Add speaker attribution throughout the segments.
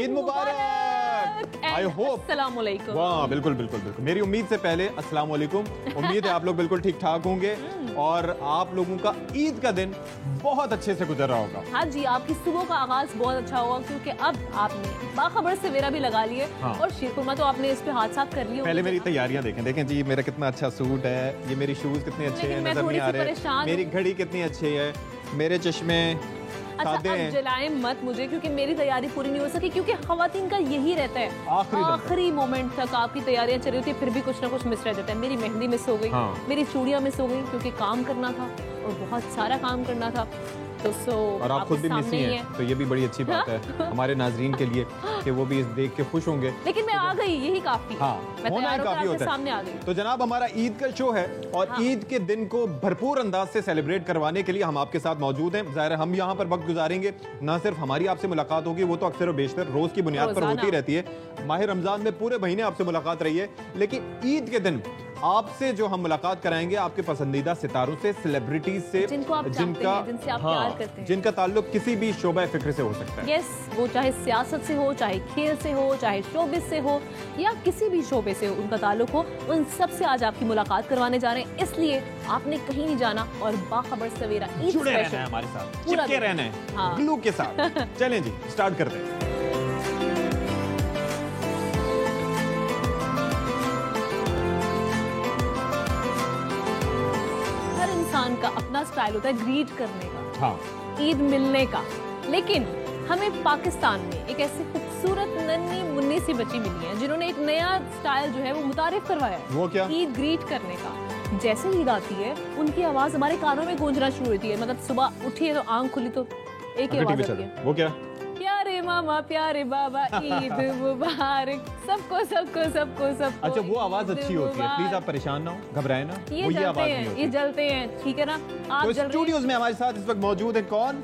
Speaker 1: Eid Mubarak. I hope
Speaker 2: अस्सलाम वालेकुम।
Speaker 1: वाह, बिल्कुल बिल्कुल बिल्कुल। मेरी उम्मीद से पहले अस्सलाम वालेकुम। उम्मीद है आप लोग बिल्कुल ठीक ठाक होंगे और आप लोगों का ईद का दिन बहुत अच्छे से गुजर रहा होगा।
Speaker 2: हाँ जी, आपकी सुबह का आगाज बहुत अच्छा हुआ क्योंकि अब आपने बाखबर सवेरा भी लगा लिए।
Speaker 1: हाँ।
Speaker 2: और शीरकुरमा तो आपने इस पे हाथ साफ कर लिए।
Speaker 1: पहले मेरी तैयारियां देखें, देखें जी मेरा कितना अच्छा सूट है, ये मेरी शूज कितने अच्छे हैं,
Speaker 2: मैं
Speaker 1: नजर
Speaker 2: थोड़ी
Speaker 1: नहीं आ
Speaker 2: सी
Speaker 1: रहे,
Speaker 2: परेशान
Speaker 1: मेरी घड़ी कितनी अच्छी है, मेरे चश्मे
Speaker 2: अच्छा,
Speaker 1: सादे
Speaker 2: अब
Speaker 1: हैं।
Speaker 2: जलाएं मत मुझे क्योंकि मेरी तैयारी पूरी नहीं हो सकी, क्योंकि खवातीन का यही रहता है
Speaker 1: आखिरी दम तक।
Speaker 2: आखिरी मोमेंट तक आपकी तैयारियां चल रही होती है, फिर भी कुछ ना कुछ मिस रह जाता है। मेरी मेहंदी मिस हो गई,
Speaker 1: हाँ।
Speaker 2: मेरी चूड़ियां मिस हो गई क्योंकि काम करना था और बहुत सारा काम करना था। तो
Speaker 1: और आप खुद भी मिसी हैं, तो ये भी बड़ी अच्छी बात है हमारे नाजरीन के लिए कि वो भी इस देख के खुश होंगे।
Speaker 2: लेकिन मैं आ गई, यही काफी है।
Speaker 1: हाँ,
Speaker 2: मैं
Speaker 1: होना ही
Speaker 2: तैयार होकर
Speaker 1: काफी
Speaker 2: आपके
Speaker 1: होता है।
Speaker 2: सामने आ गई।
Speaker 1: तो जनाब हमारा ईद का शो है और
Speaker 2: हाँ।
Speaker 1: ईद के दिन को भरपूर अंदाज से सेलिब्रेट करवाने के लिए हम आपके साथ मौजूद हैं। ज़ाहिर है हम यहाँ पर वक्त गुजारेंगे, ना सिर्फ हमारी आपसे मुलाकात होगी, वो तो अक्सर और बेशतर रोज की बुनियाद पर
Speaker 2: रोजाना।
Speaker 1: होती रहती है। माह रमजान में पूरे महीने आपसे मुलाकात रही है, लेकिन ईद के दिन आपसे जो हम मुलाकात कराएंगे आपके पसंदीदा सितारों से, सेलिब्रिटीज से,
Speaker 2: जिनको आप चाहते हैं, जिनसे आप प्यार करते हैं।
Speaker 1: जिनका ताल्लुक किसी भी शोबा फिक्र से हो सकता है।
Speaker 2: यस, वो चाहे सियासत से हो, चाहे खेल से हो, चाहे शोबिस से हो या किसी भी शोबे से उनका ताल्लुक हो, उन सब से आज आपकी मुलाकात करवाने जा रहे हैं। इसलिए आपने कहीं नहीं जाना और बाखबर सवेरा ईद
Speaker 1: जुड़े रहना
Speaker 2: स्पेशल
Speaker 1: है हमारे साथ,
Speaker 2: पूरा
Speaker 1: चिपके
Speaker 2: दिन।
Speaker 1: रहना है
Speaker 2: हाँ।
Speaker 1: ग्लू के साथ। चलें जी, स्टार्ट करते हैं।
Speaker 2: हर इंसान का अपना स्टाइल होता है ग्रीट करने का,
Speaker 1: हाँ,
Speaker 2: ईद मिलने का। लेकिन हमें पाकिस्तान में एक ऐसी खूबसूरत नन्ही मुन्नी सी बच्ची मिली है जिन्होंने एक नया स्टाइल जो है वो मुतारिफ करवाया है।
Speaker 1: वो क्या?
Speaker 2: ईद ग्रीट करने का। जैसे ईद आती है उनकी आवाज हमारे कानों में गूंजना शुरू होती है। मतलब सुबह उठी है तो आंख खुली तो एक ही
Speaker 1: अगर
Speaker 2: आवाज
Speaker 1: टीवी
Speaker 2: आती है,
Speaker 1: चले, वो क्या?
Speaker 2: प्यारे मामा प्यारे बाबा ईद मुबारक, सबको सबको सबको सबको।
Speaker 1: अच्छा, वो आवाज
Speaker 2: ईद
Speaker 1: अच्छी होती है। प्लीज
Speaker 2: मुबारक।
Speaker 1: आप परेशान ना हो, घबराए ना,
Speaker 2: ये
Speaker 1: वो ये
Speaker 2: जलते
Speaker 1: आवाज नहीं
Speaker 2: हैं,
Speaker 1: होती।
Speaker 2: ये जलते हैं, ठीक है ना। आप
Speaker 1: तो
Speaker 2: जल रहे हैं।
Speaker 1: स्टूडियोज में हमारे साथ इस वक्त मौजूद है कौन?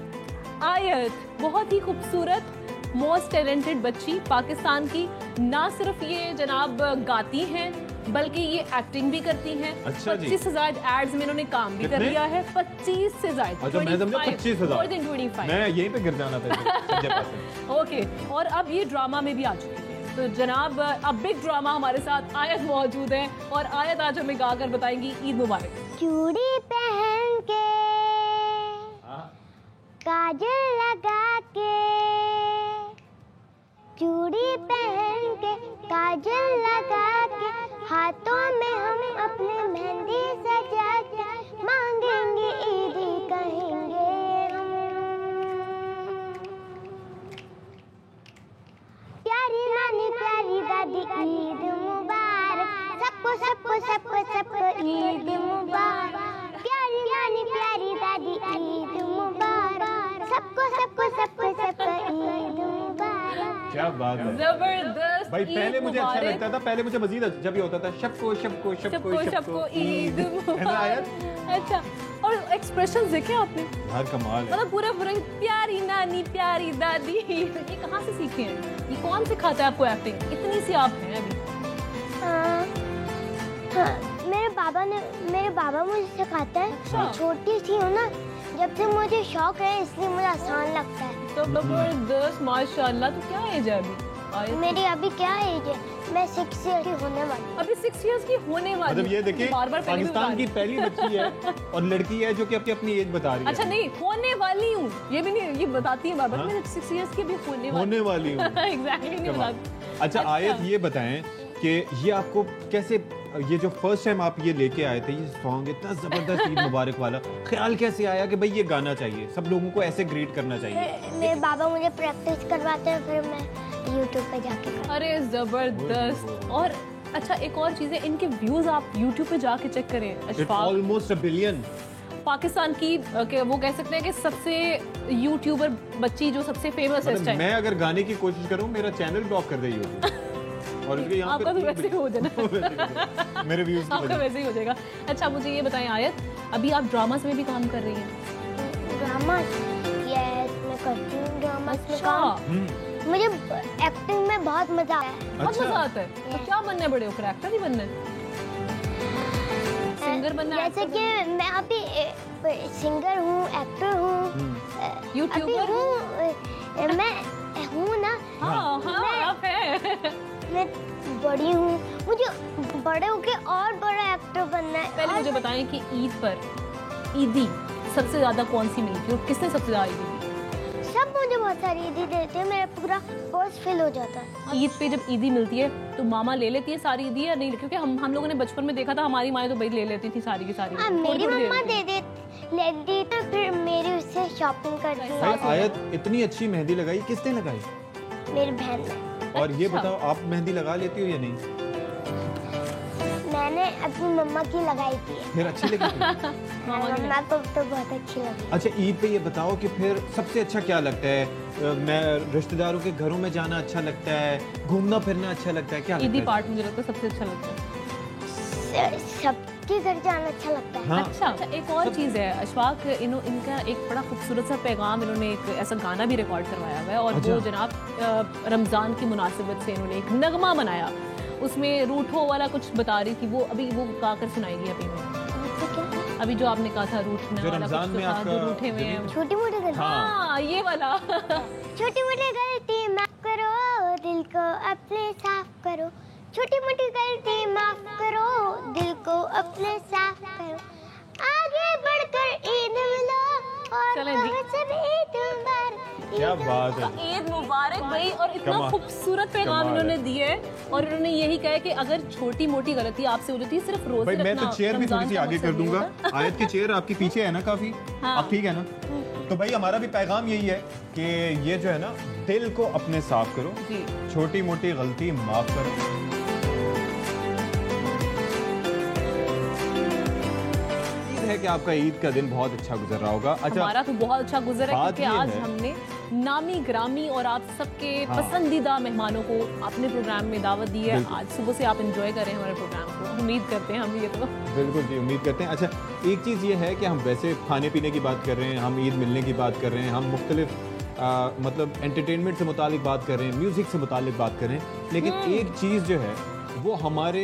Speaker 2: आयत, बहुत ही खूबसूरत मोस्ट टैलेंटेड बच्ची पाकिस्तान की। ना सिर्फ ये जनाब गाती हैं बल्कि ये एक्टिंग भी करती हैं।
Speaker 1: अच्छा जी।
Speaker 2: 25 से ज्यादा एड्स में इन्होंने काम भी कर
Speaker 1: कितने?
Speaker 2: लिया है। 25 से ज्यादा।
Speaker 1: अच्छा, मैं समझा 25,000।
Speaker 2: More than 25।
Speaker 1: मैं यहीं पे गिर जाना था संजय पास।
Speaker 2: ओके, और अब ये ड्रामा में भी आ चुकी है। तो जनाब अब बिग ड्रामा हमारे साथ आयत मौजूद है और आयत आज हमें गाकर बताएंगी ईद मुबारक।
Speaker 3: चूड़ी पहन के काजल लगा के, चूड़ी पहन के काजल लगा के, हाथों में हम अपने मेहंदी सजा के, मांगेंगे ईदी कहेंगे प्यारी नानी प्यारी दादी ईद मुबारक, सबको सबको सबको सबको ईद मुबारक, प्यारी नानी प्यारी दादी ईद मुबारक, सबको सबको सबको सबको ईद मुबारक।
Speaker 1: क्या बात है,
Speaker 2: जबरदस्त।
Speaker 1: भाई पहले
Speaker 2: ईद
Speaker 1: मुझे अच्छा
Speaker 2: मुबारक।
Speaker 1: लगता था, पहले मुझे मजीद जब ये होता था शब्को शब्को शब्को
Speaker 2: सबको
Speaker 1: शब्को
Speaker 2: ईद
Speaker 1: है ना आयत?
Speaker 2: मुबारक। अच्छा, और एक्सप्रेशन देखे आपने,
Speaker 1: यार कमाल है।
Speaker 2: मतलब पूरा पूरा प्यारी नानी प्यारी दादी। ये कहाँ से सीखे हैं? ये कौन सिखाता है आपको एक्टिंग? इतनी सी आप हैं अभी।
Speaker 3: हाँ, मेरे बाबा मुझे सिखाते हैं।
Speaker 2: अच्छा।
Speaker 3: मैं छोटी सी हूँ ना, जब से मुझे शौक है इसलिए मुझे आसान लगता है।
Speaker 2: तो जबरदस्त, माशाल्लाह। तो क्या एज है अभी आयत?
Speaker 3: मेरी अभी क्या एज है? मैं 6 ईयर की होने वाली।
Speaker 2: अभी 6 इयर्स की होने वाली।
Speaker 1: मतलब ये देखिए,
Speaker 2: बार-बार पहले भी बता
Speaker 1: पाकिस्तान की
Speaker 2: रही।
Speaker 1: पहली बच्ची है और लड़की है जो कि अपनी एज बता रही है।
Speaker 2: अच्छा नहीं, होने वाली हूँ ये भी नहीं, ये बताती है बार-बार।
Speaker 1: हाँ?
Speaker 2: मैं 6 इयर्स की भी होने
Speaker 1: होने वाली हूँ।
Speaker 2: एग्जैक्टली नहीं
Speaker 1: कमाल।
Speaker 2: बताती।
Speaker 1: अच्छा आयत, ये बताएं कि ये आपको कैसे, ये जो फर्स्ट टाइम आप ये लेके आए थे, ये सॉन्ग इतना जबरदस्त ईद मुबारक वाला, ख्याल कैसे आया कि भाई ये गाना चाहिए, सब लोगों को ऐसे ग्रीट करना चाहिए?
Speaker 3: मेरे बाबा मुझे प्रैक्टिस करवाते हैं, फिर मैं YouTube पे जाके करती हूँ।
Speaker 2: अरे जबरदस्त। और अच्छा, एक और चीज है, इनके व्यूज आप YouTube पे जाके चेक करें।
Speaker 1: It's
Speaker 2: Ashfaq
Speaker 1: almost a billion.
Speaker 2: Pakistan की वो कह सकते हैं कि सबसे यूट्यूबर बच्ची जो सबसे फेमस है इस
Speaker 1: मतलब
Speaker 2: टाइम।
Speaker 1: मैं अगर गाने की कोशिश करूं, मेरा चैनल ब्लॉक कर दे YouTube और इसके यहाँ
Speaker 2: आपका तो वैसे ही हो जाना।
Speaker 1: मेरे व्यूज की
Speaker 2: आपका
Speaker 1: वजह
Speaker 2: वैसे ही हो जाएगा। अच्छा, मुझे ये बताएं आयत, अभी आप ड्रामास में भी काम कर रही हैं?
Speaker 3: ड्रामा, यस मैं करती हूँ ड्रामा में
Speaker 2: अच्छा,
Speaker 3: काम। मुझे एक्टिंग में बहुत मजा आया है।
Speaker 2: बहुत
Speaker 1: अच्छा।
Speaker 2: मजा आता है। तो क्या बनना है बड़े होकर? एक्टर ही बनना है? सिंगर बनना है?
Speaker 3: जैसे कि मैं अभी सिंगर हूँ, एक्टर हूँ, अभी
Speaker 2: यूट्यूबर?
Speaker 3: हूँ, मैं हूँ ना,
Speaker 2: हाँ हाँ आप हैं।
Speaker 3: मैं बड़ी हूँ, मुझे बड़े होके और बड़ा एक्टर बनना है।
Speaker 2: पहले मुझे बताएं कि ईद पर ईदी सबसे ज्यादा कौन सी मिली थी और किसने सबसे ज्यादा ईदी दी?
Speaker 3: सब मुझे बहुत सारी ईदी देते हैं, मेरा पूरा पर्स फिल हो जाता है।
Speaker 2: ईद पे जब ईदी मिलती है तो मामा ले लेती है सारी ईदी या नहीं? क्योंकि हम लोगों ने बचपन में देखा था, हमारी माएँ तो भाई ले लेती थी सारी की सारी।
Speaker 3: हाँ, मेरी मम्मा लेती तो फिर मेरी उससे शॉपिंग करती
Speaker 1: भाई
Speaker 3: है,
Speaker 1: आयत इतनी अच्छी मेहंदी लगाई, किसने लगाई?
Speaker 3: मेरी बहन ने।
Speaker 1: और ये
Speaker 2: अच्छा।
Speaker 1: बताओ, आप मेहंदी लगा लेती हो या नहीं?
Speaker 3: मैंने अपनी मम्मा की लगाई थी।
Speaker 1: फिर अच्छी लगी थी?
Speaker 3: मम्मा को तो बहुत अच्छी लगी।
Speaker 1: अच्छा, ईद पे ये बताओ कि फिर सबसे अच्छा क्या लगता है? मैं रिश्तेदारों के घरों में जाना अच्छा लगता है, घूमना फिरना अच्छा लगता है, क्या
Speaker 2: ईदी
Speaker 1: लगता है?
Speaker 2: पार्ट मुझे लगता है सबसे अच्छा लगता है।
Speaker 3: सबके घर जाना अच्छा लगता है।
Speaker 1: हाँ।
Speaker 2: अच्छा, एक और चीज़ है अशफाक, इनका एक बड़ा खूबसूरत सा पैगाम, इन्होंने एक ऐसा गाना भी रिकॉर्ड करवाया हुआ है और
Speaker 1: अच्छा।
Speaker 2: वो जनाब रमज़ान की मुनासिबत से इन्होंने एक नगमा बनाया, उसमें रूठो वाला कुछ बता रही थी, वो अभी वो गा कर सुनाएगी अभी मैं। अभी जो आपने कहा था रूठने
Speaker 1: जो
Speaker 2: वाला
Speaker 1: रमजान
Speaker 2: कुछ
Speaker 1: में
Speaker 2: तो था,
Speaker 1: आपका
Speaker 2: जो रूठे हुए हैं।
Speaker 3: छोटी मोटी गलती,
Speaker 2: हाँ ये वाला।
Speaker 3: छोटी मोटी गलती माफ करो, दिल को अपने साफ करो। छोटी मोटी गलती माफ करो, दिल को अपने साफ करो। आगे बढ़कर ईद मिलो और
Speaker 2: चलें जी।
Speaker 3: कहो सब ईद मुबारक।
Speaker 1: क्या बात है।
Speaker 2: ईद मुबारक भाई, और इतना
Speaker 1: कमाल।
Speaker 2: खूबसूरत पैगाम
Speaker 1: कमाल
Speaker 2: इन्होंने
Speaker 1: है।
Speaker 2: दिए और इन्होंने यही कहा है कि अगर छोटी मोटी गलती आपसे हो जाती है, सिर्फ रोजे
Speaker 1: भाई मैं
Speaker 2: रखना
Speaker 1: तो चेयर भी थोड़ी
Speaker 2: रमजान
Speaker 1: सी
Speaker 2: का
Speaker 1: आगे कर
Speaker 2: मकसद नहीं
Speaker 1: दूंगा।
Speaker 2: होता।
Speaker 1: आयत की चेयर आपकी पीछे है ना काफी?
Speaker 2: हाँ।
Speaker 1: आप ठीक है ना? तो भाई हमारा भी पैगाम यही है कि ये जो है ना, दिल को अपने साफ करो,
Speaker 2: जी
Speaker 1: छोटी मोटी गलती माफ करो। उम्मीद है कि आपका ईद का दिन बहुत अच्छा गुजर रहा होगा। अच्छा,
Speaker 2: हमारा तो बहुत अच्छा गुजर है
Speaker 1: बात
Speaker 2: क्योंकि
Speaker 1: ये
Speaker 2: आज
Speaker 1: है-
Speaker 2: हमने नामी ग्रामी और आप सबके
Speaker 1: हाँ।
Speaker 2: पसंदीदा मेहमानों को अपने प्रोग्राम में दावत दी है।
Speaker 1: बिल्कुल।
Speaker 2: आज सुबह से आप एंजॉय करें हमारे प्रोग्राम को, उम्मीद करते हैं हम ये तो।
Speaker 1: बिल्कुल जी, उम्मीद करते हैं। अच्छा, एक चीज़ ये है कि हम वैसे खाने पीने की बात कर रहे हैं, हम ईद मिलने की बात कर रहे हैं, हम मुख्तलिफ मतलब एंटरटेनमेंट से मुतालिक बात कर रहे हैं, म्यूज़िक से मुतालिक बात कर रहे हैं, लेकिन एक चीज़ जो है वो हमारे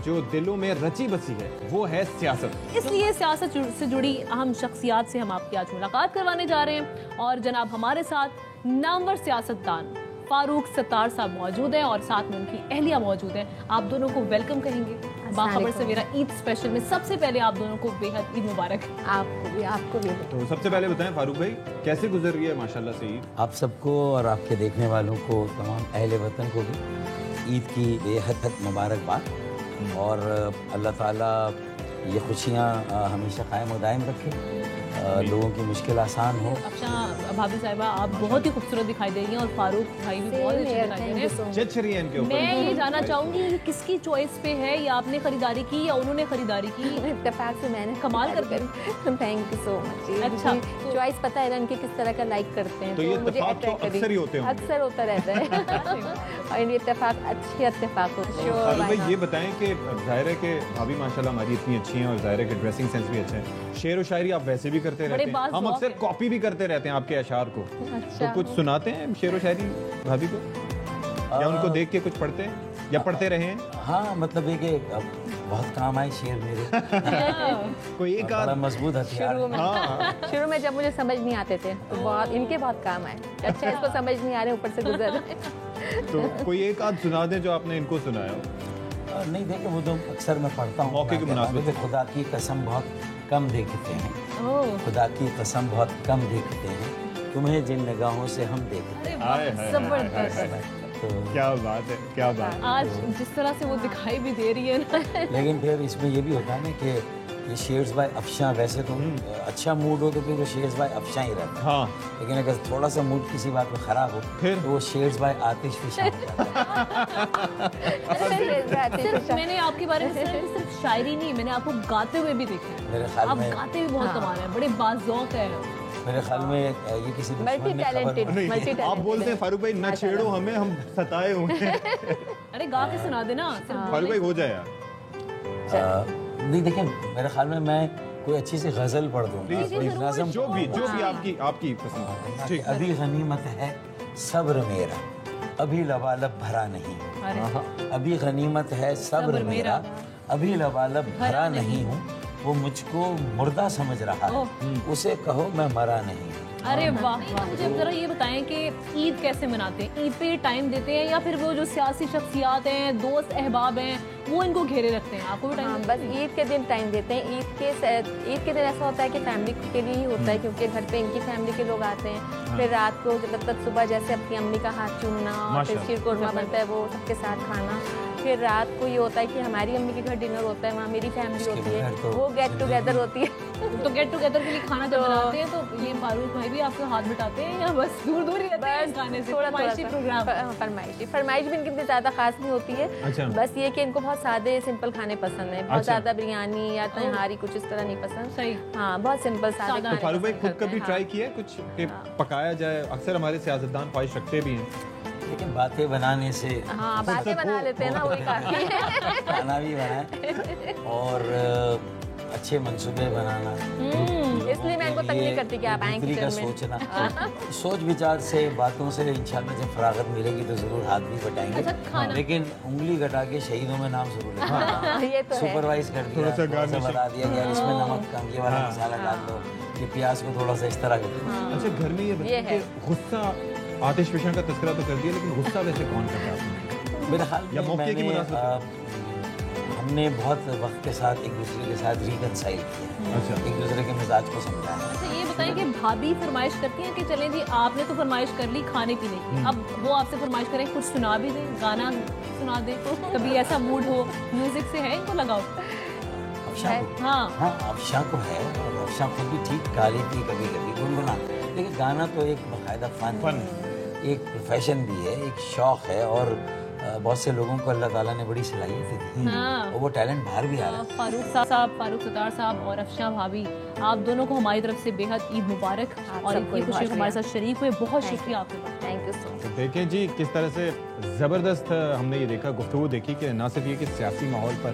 Speaker 1: जो दिलों में रची बसी है वो है सियासत।
Speaker 2: इसलिए सियासत से जुड़ी अहम शख्सियात से हम आपकी आज मुलाकात करवाने जा रहे हैं और जनाब हमारे साथ नामवर सियासतदान फारूक सत्तार साहब मौजूद हैं और साथ में उनकी अहलिया मौजूद हैं। आप दोनों को वेलकम कहेंगे बाखबर सवेरा ईद स्पेशल में। सबसे पहले आप दोनों को बेहद ईद मुबारक।
Speaker 4: आपको भी
Speaker 1: तो सबसे पहले बताएं फारूक भाई, कैसे गुजर रही है माशाल्लाह से ईद?
Speaker 4: आप सबको और आपके देखने वालों को, तमाम अहले वतन को भी ईद की बेहद हद मुबारकबाद और अल्लाह ताला ये खुशियाँ हमेशा कायम और दायम रखे, लोगों की मुश्किल आसान हो।
Speaker 2: अच्छा भाभी साहिबा, आप बहुत ही खूबसूरत दिखाई दे रही हैं और फारूक भाई भी बहुत अच्छे दिखाई दे रहे हैं।
Speaker 1: जज रही है इनके ऊपर।
Speaker 2: मैं ये जानना चाहूंगी कि किसकी चॉइस पे है, या आपने खरीदारी की या उन्होंने खरीदारी की?
Speaker 5: इत्तेफाक से मैंने
Speaker 2: कमाल करके।
Speaker 5: Thank you so much.
Speaker 2: अच्छा,
Speaker 5: चॉइस पता है ना इनके किस तरह का लाइक करते हैं,
Speaker 1: तो ये
Speaker 5: मुझे
Speaker 1: इत्तेफाक तो
Speaker 5: attract करी।
Speaker 1: अक्सर ही होते होंगे।
Speaker 5: अक्सर होता रहता है और ये इत्तेफाक अच्छे इत्तेफाक होते हैं।
Speaker 1: फारूक भाई ये बताएं कि जाहिर है कि भाभी माशाल्लाह हमारी इतनी अच्छी हैं और जाहिर है कि ड्रेसिंग सेंस भी अच्छा है, शेर व शायरी आप वैसे भी करते
Speaker 2: बड़े
Speaker 1: रहते हैं,
Speaker 2: बाज़
Speaker 1: हम
Speaker 2: ज़ौक़
Speaker 1: अक्सर
Speaker 2: हैं।
Speaker 1: कॉपी भी करते रहते हैं आपके अशार को,
Speaker 5: अच्छा।
Speaker 1: तो कुछ सुनाते हैं शेर व शायरी भाभी को, या उनको देख के कुछ पढ़ते हैं या पढ़ते रहे हैं?
Speaker 4: हाँ, मतलब ये कि बहुत काम आए शेर मेरे,
Speaker 1: कोई एक
Speaker 4: बड़ा
Speaker 1: आध?
Speaker 4: मजबूत हथियार
Speaker 5: शुरू
Speaker 4: है।
Speaker 5: में
Speaker 1: हाँ,
Speaker 5: शुरू में जब मुझे समझ नहीं आते थे तो बहुत इनके बहुत काम आए। अच्छा इसको समझ नहीं आ रहे, ऊपर से गुजर रहे।
Speaker 1: तो कोई एक आध सुना दें जो आपने इनको सुनाया हो।
Speaker 4: नहीं देखे, वो तो अक्सर मैं पढ़ता हूँ।
Speaker 1: मौके की मुनासिबत से।
Speaker 4: खुदा की कसम बहुत कम देखते हैं,
Speaker 2: ओह,
Speaker 4: खुदा की कसम बहुत कम देखते हैं, तुम्हें जिन निगाहों से हम देखते
Speaker 2: अरे
Speaker 1: हाय, हाय,
Speaker 2: वाह,
Speaker 1: हाय,
Speaker 2: जबरदस्त।
Speaker 1: हाय, हाय।
Speaker 4: हैं। तो
Speaker 1: क्या बात है, क्या बात है।
Speaker 2: आज जिस तरह से वो दिखाई भी दे रही है ना,
Speaker 4: लेकिन फिर इसमें ये भी होता है ना कि ये शेयर्स बाय अफशा, वैसे तो अच्छा मूड हो तो फिर वो शेयर्स बाय अफशा ही रहता है,
Speaker 1: हाँ,
Speaker 4: लेकिन अगर थोड़ा सा मूड किसी बात में खराब हो
Speaker 1: फिर?
Speaker 4: तो वो शेयर्स बाय आतिश भी शामिल हो जाता है।
Speaker 2: सिर्फ मैंने आपके बारे में सिर्फ शायरी नहीं, मैंने आपको गाते हुए भी देखा है।
Speaker 4: मेरे ख्याल
Speaker 2: आप
Speaker 4: में
Speaker 2: गाते भी बहुत कमाल है, बड़े बाज़ौक़ है।
Speaker 4: मेरे ख्याल में ये किसी दुश्मन
Speaker 5: मल्टी
Speaker 4: ने खबर
Speaker 5: टैलेंटेड,
Speaker 1: नहीं,
Speaker 5: मल्टी
Speaker 1: आप बोलते हैं फारूक भाई न छेड़ो हमें, हम सताए हुए हैं।
Speaker 2: अरे गा के सुना देना सिर्फ
Speaker 1: फारूक भाई हो जाए यार।
Speaker 4: नहीं देखिए, मेरे ख्याल में मैं कोई अच्छी सी गजल पढ़ दूँ, नज़म
Speaker 1: जो भी आपकी आपकी पसंद। ठीक,
Speaker 4: अभी गनीमत है सब्र मेरा, अभी लबालब भरा नहीं,
Speaker 2: अरे
Speaker 4: अभी गनीमत है सब्र मेरा, अभी लबालब भरा नहीं हूँ, वो मुझको मुर्दा समझ रहा है, उसे कहो मैं मरा नहीं हूँ।
Speaker 2: अरे वाह वाह। मुझे अब जरा ये बताएं कि ईद कैसे मनाते हैं? ईद पे टाइम देते हैं या फिर वो जो सियासी शख्सियात हैं, दोस्त अहबाब हैं, वो इनको घेरे रखते हैं? आपको भी टाइम?
Speaker 5: हाँ, बस ईद के दिन टाइम देते हैं। ईद के दिन ऐसा होता है कि फैमिली के लिए ही होता है, क्योंकि घर पे इनकी फैमिली के लोग आते हैं। फिर रात को मतलब सुबह जैसे अपनी अम्मी का हाथ चूमना और फिर शीर कोरमा बनता है, वो सबके साथ खाना। फिर रात को ये होता है कि हमारी अम्मी के घर डिनर होता है, वहाँ मेरी फैमिली होती है, वो गेट टुगेदर होती है।
Speaker 2: तो गेट टुगेदर के लिए खाना जब बनाते हैं तो ये फारूक भाई भी आपके हाथ बिठाते हैं या बस दूर दूर ही रहते हैं खाने से? फरमाइशी प्रोग्राम?
Speaker 5: फरमाइश भी इनकी ज़्यादा खास नहीं होती है।
Speaker 1: अच्छा।
Speaker 5: बस ये कि इनको बहुत सादे सिंपल खाने पसंद है, बहुत ज़्यादा बिरयानी या तहारी कुछ इस तरह नहीं पसंद।
Speaker 2: सही।
Speaker 5: हाँ, बहुत सिंपल सादे
Speaker 1: तो
Speaker 5: खाने
Speaker 1: फारूक भाई
Speaker 5: पसंद
Speaker 1: खुद
Speaker 5: करते
Speaker 1: कभी
Speaker 5: हैं।
Speaker 1: ट्राई किया है कुछ कि पकाया जाए? अक्सर हमारे सियासतदान ख्वाहिश रखते भी हैं,
Speaker 4: लेकिन बातें बनाने से
Speaker 5: हाँ, बातें बना लेते हैं ना, वही काफी है।
Speaker 4: खाना भी बनाए और अच्छे मंसूबे बनाना,
Speaker 5: इसलिए मैं इनको तंग नहीं करती कि आप आएं
Speaker 4: बेहतरी का
Speaker 5: किचन में।
Speaker 4: सोचना, सोच विचार से, बातों से इंशाल्लाह जब फरागत मिलेगी तो जरूर हाथ भी बटाएंगे।
Speaker 2: अच्छा, खाना?
Speaker 4: लेकिन उंगली घटा के शहीदों में नाम जरूर लिखना।
Speaker 5: ये तो है।
Speaker 4: सुपरवाइज कर दिया,
Speaker 1: थोड़ा सा
Speaker 4: थोड़ा सा
Speaker 1: garnishing।
Speaker 4: बता दिया कि यार इसमें नमक कम, ये वाला मसाला डाल दो, ये प्याज को थोड़ा सा इस तरह कर दो।
Speaker 1: अच्छा घर में ये बताइए
Speaker 5: है।
Speaker 1: कि गुस्सा, आतिश फिशन का तस्करा तो कर दिया, लेकिन गुस्सा वैसे कौन करता है आपने?
Speaker 4: मेरे हाल
Speaker 1: या
Speaker 4: में
Speaker 1: मौके की
Speaker 4: मैंने
Speaker 1: मुनासिबत?
Speaker 4: हमने बहुत वक्त के साथ एक दूसरे के साथ रिकनसाइल किया,
Speaker 1: अच्छा।
Speaker 4: एक दूसरे के मिजाज को समझा है।
Speaker 2: अच्छा ये बताएं कि भाभी फरमाइश करती हैं कि चलें जी आपने तो फरमाइश कर ली खाने पीने की, अब वो आपसे फरमाइश करें कुछ सुना भी दें, गाना सुना दें, तो कभी ऐसा मूड हो म्यूजिक से है इनको लगाओ?
Speaker 4: अफशा को,
Speaker 2: हाँ
Speaker 4: हाँ अफशा को है, और अफशा खुद भी ठीक गा लेती है कभी कभी गुनगुना, लेकिन गाना तो एक बाकायदा फन, एक प्रोफेशन भी है, एक शौक है, और बहुत से लोगों को अल्लाह ताला ने बड़ी सलाहियत दी
Speaker 2: हाँ।
Speaker 4: और वो टैलेंट बाहर भी आ रहा है।
Speaker 2: फारूक साहब, फारूक सत्तार साहब और अफशा भाभी, आप दोनों को हमारी तरफ से बेहद ईद मुबारक, और
Speaker 5: सबको
Speaker 2: इतनी खुशी
Speaker 5: बहुत
Speaker 2: हमारे साथ शरीक हुए, बहुत
Speaker 5: Thank
Speaker 2: शुक्रिया आपका।
Speaker 5: Thank you so much.
Speaker 1: तो देखें जी किस तरह से ज़बरदस्त हमने ये देखा, गुफ्तगू देखी कि ना सिर्फ ये कि सियासी माहौल पर,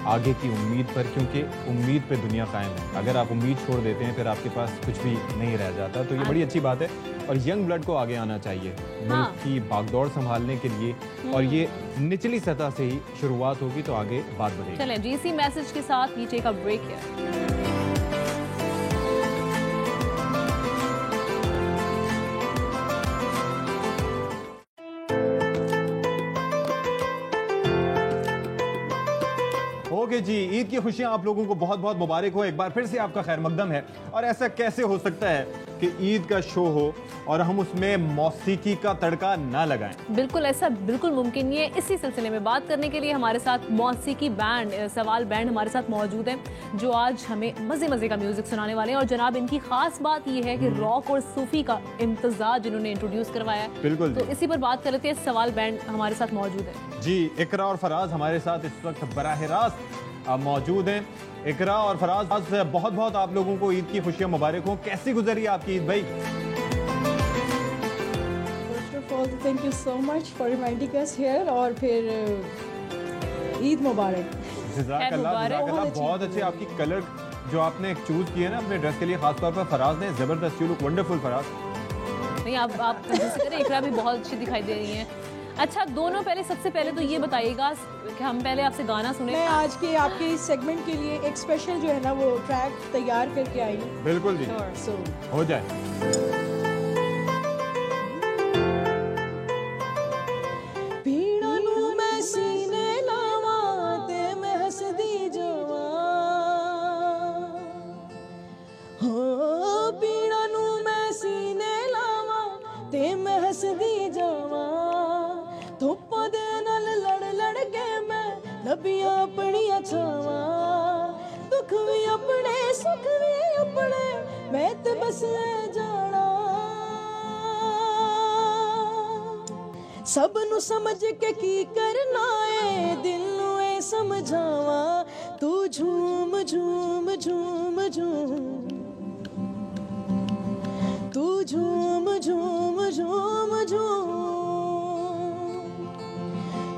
Speaker 1: आगे की उम्मीद पर, क्योंकि उम्मीद पे दुनिया कायम है। अगर आप उम्मीद छोड़ देते हैं फिर आपके पास कुछ भी नहीं रह जाता, तो ये बड़ी अच्छी बात है। और यंग ब्लड को आगे आना चाहिए मुल्क की भागदौड़ संभालने के लिए, और ये निचली सतह से ही शुरुआत होगी तो आगे बात बढ़ेगी।
Speaker 2: चलें जी, इसी मैसेज के साथ we take a break here.
Speaker 1: Okay जी, ईद की खुशियां आप लोगों को बहुत बहुत मुबारक हो। एक बार फिर से आपका खैर मकदम है। और ऐसा कैसे हो सकता है कि ईद का शो हो और हम उसमें मौसीकी का तड़का ना लगाएं?
Speaker 2: बिल्कुल ऐसा बिल्कुल मुमकिन नहीं है। इसी सिलसिले में बात करने के लिए हमारे साथ मौसीकी बैंड सवाल बैंड हमारे साथ मौजूद हैं, जो आज हमें मज़े मज़े का म्यूजिक सुनाने वाले हैं। और जनाब इनकी खास बात ये है कि रॉक और सूफी का इम्तजाज इन्होंने इंट्रोड्यूस करवाया है।
Speaker 1: बिल्कुल
Speaker 2: तो
Speaker 1: जी।
Speaker 2: इसी पर बात कर लेते हैं। सवाल बैंड हमारे साथ मौजूद है
Speaker 1: जी। इकरा और फराज हमारे साथ इस वक्त बराह रास्त मौजूद हैं। इकरा और फराज, आज बहुत बहुत आप लोगों को ईद की खुशियां मुबारक हो। कैसी गुजरी आपकी ईद भाई?
Speaker 6: First of all, thank you so much for inviting us here, और फिर ईद मुबारक।
Speaker 1: जज़ाकल्लाह,
Speaker 2: मुबारक।
Speaker 1: जज़ाकल्लाह। बहुत अच्छे आपकी कलर जो आपने चूज किए ना अपने ड्रेस के लिए, खासतौर पर फराज ने, जबरदस्त। You look wonderful Faraz.
Speaker 2: नहीं, आप जैसे करें, इकरा भी बहुत अच्छी दिखाई दे रही हैं। अच्छा दोनों, पहले सबसे पहले तो ये बताइएगा कि हम पहले आपसे गाना सुने।
Speaker 6: मैं आज के आपके इस सेगमेंट के लिए एक स्पेशल जो है ना वो ट्रैक तैयार करके आई हूँ।
Speaker 1: बिल्कुल जी,
Speaker 6: सो
Speaker 1: हो जाए।
Speaker 6: पीड़ा नू मैं सीने लावा ते मैं हसदी जावा, हो पीड़ा नू मैं सीने लावा ते मैं हसदी जावा, धुप्प दे नाल लड़ लड़ के मैं लबियां अपनियां छावा, दुख भी अपने सुख भी अपने मैं ते बस ले जाना, सब नु समझ के की करना है दिल नु ए समझावा, तू झूम झूम झूम झूम, तू झूम झूम झूम झूम,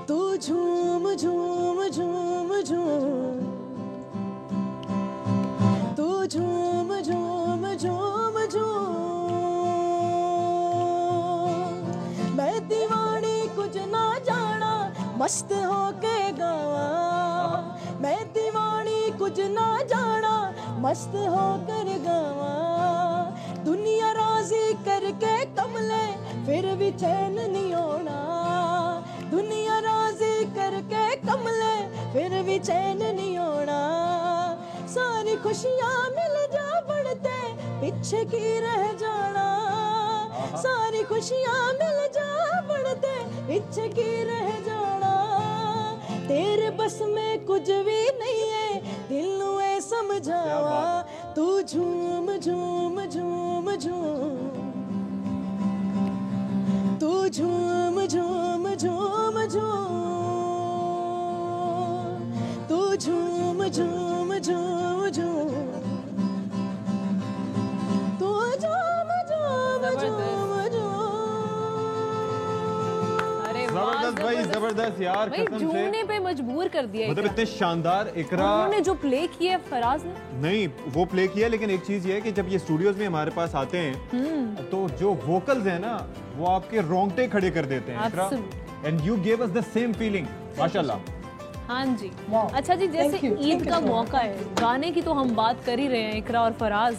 Speaker 6: तू झूम झूम झूम झूम, तू झूम झूम झूम झूम, मैं दीवानी कुछ ना जाना मस्त होके गावा, मैं दीवानी कुछ ना जाना मस्त होकर गावा, दुनिया राजी भी चैन नहीं होना, दुनिया राजी करके कमले फिर भी चैन नहीं होना, सारी खुशियाँ मिल जा बढ़ते पीछे की रह जाना, सारी खुशियाँ मिल जा बढ़ते पीछे की रह जाना, तेरे बस में कुछ भी नहीं है दिल नूं समझावा, तू झूम झूम झूम झूम, तू झूम झूम झूम झूम, तू झूम झूम झूम झूम, तू झूम झूम झूम झूम।
Speaker 2: अरे वाह,
Speaker 1: जबरदस्त भाई, जबरदस्त यार,
Speaker 2: भाई
Speaker 1: कसम से
Speaker 2: झूमने पे मजबूर कर दिया
Speaker 1: मतलब
Speaker 2: इकरा।
Speaker 1: इतने शानदार। इकरा
Speaker 2: उन्होंने जो प्ले किया है फराज ने,
Speaker 1: नहीं वो प्ले किया, लेकिन एक चीज ये है कि जब ये स्टूडियोज में हमारे पास आते हैं तो जो वोकल्स है ना वो आपके रोंगटे खड़े कर देते हैं Iqra, and you give us the same feeling माशाल्लाह।
Speaker 2: हाँ जी। अच्छा जी, जैसे
Speaker 6: Thank you.
Speaker 2: ईद का मौका है, गाने की तो हम बात कर ही रहे हैं इकरा और फराज,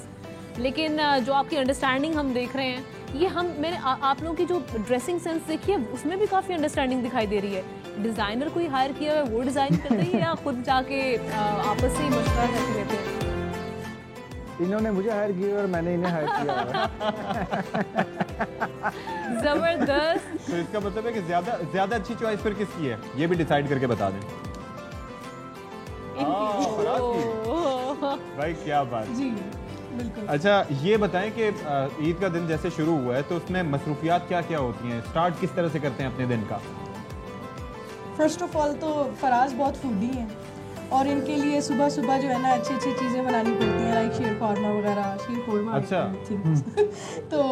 Speaker 2: लेकिन जो आपकी अंडरस्टैंडिंग हम देख रहे हैं, ये मैंने आप लोगों की जो ड्रेसिंग सेंस देखी है उसमें भी काफ़ी अंडरस्टैंडिंग दिखाई दे रही है। डिज़ाइनर कोई हायर किया है, वो डिज़ाइन करते ही या खुद जाके आपस से ही मशवरा करके लेते हैं?
Speaker 7: इन्होंने मुझे हायर किया और मैंने इन्हें हायर किया।
Speaker 2: जबरदस्त।
Speaker 1: तो इसका मतलब है कि ज्यादा अच्छी चॉइस फिर किसकी है, ये भी डिसाइड करके बता दें। फराज की। भाई क्या बात
Speaker 6: जी बिल्कुल।
Speaker 1: अच्छा ये बताएं कि ईद का दिन जैसे शुरू हुआ है तो उसमें मसरूफियात क्या क्या होती हैं, स्टार्ट किस तरह से करते हैं अपने दिन का?
Speaker 6: फर्स्ट ऑफ ऑल तो फराज बहुत फूडी हैं और इनके लिए सुबह सुबह जो है ना अच्छी अच्छी चीज़ें बनानी पड़ती हैं, लाइक शीर कौरमा वगैरह, शीर कौरमा।
Speaker 1: अच्छा।
Speaker 6: तो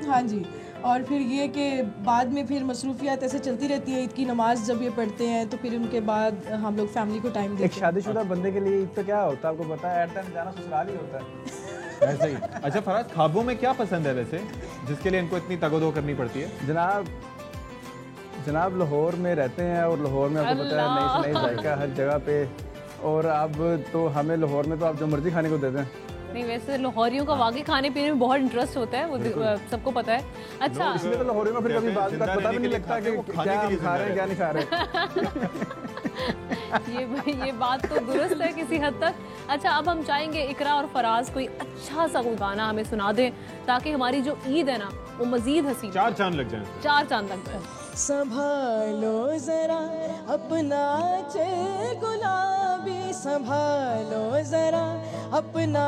Speaker 6: हाँ जी, और फिर ये कि बाद में फिर मसरूफियात ऐसे चलती रहती है। ईद की नमाज जब ये पढ़ते हैं तो फिर उनके बाद हम लोग फैमिली को टाइम
Speaker 7: एक
Speaker 6: देते हैं।
Speaker 7: शादीशुदा बंदे के लिए ईद तो क्या होता है आपको पता है, एट टाइम जाना ससुराल ही होता है।
Speaker 1: ऐसे ही। अच्छा फराज, ख्वाबों में क्या पसंद है वैसे जिसके लिए इनको इतनी तगोदो करनी पड़ती है?
Speaker 7: जनाब लाहौर में रहते हैं और लाहौर में आपको पता है नई से नई जायका हर जगह पे, और अब तो हमें लाहौर में तो आप जो मर्जी खाने को देते हैं।
Speaker 2: नहीं, वैसे लाहौरियों का वाकई खाने पीने में बहुत इंटरेस्ट होता है, वो सबको पता है। अच्छा,
Speaker 7: इसलिए तो लाहौरी में फिर कभी बात
Speaker 1: जिंदा
Speaker 7: पता भी
Speaker 1: रहने के
Speaker 7: नहीं
Speaker 1: लिए
Speaker 7: लगता
Speaker 1: खाते
Speaker 7: कि
Speaker 1: हैं, वो खाने
Speaker 7: क्या
Speaker 1: के लिए
Speaker 7: हम खा रहे हैं क्या नहीं खा रहे।
Speaker 2: ये बात तो दुरुस्त है किसी हद तक। अच्छा, अब हम चाहेंगे इकरा और फराज कोई अच्छा सा कोई गाना हमें सुना दें ताकि हमारी जो ईद है ना वो मजीद हसीन,
Speaker 1: चार चांद लग जाए।
Speaker 2: चार चांद लग जाए।
Speaker 6: संभालो जरा अपना चेहरा गुलाबी, संभालो जरा अपना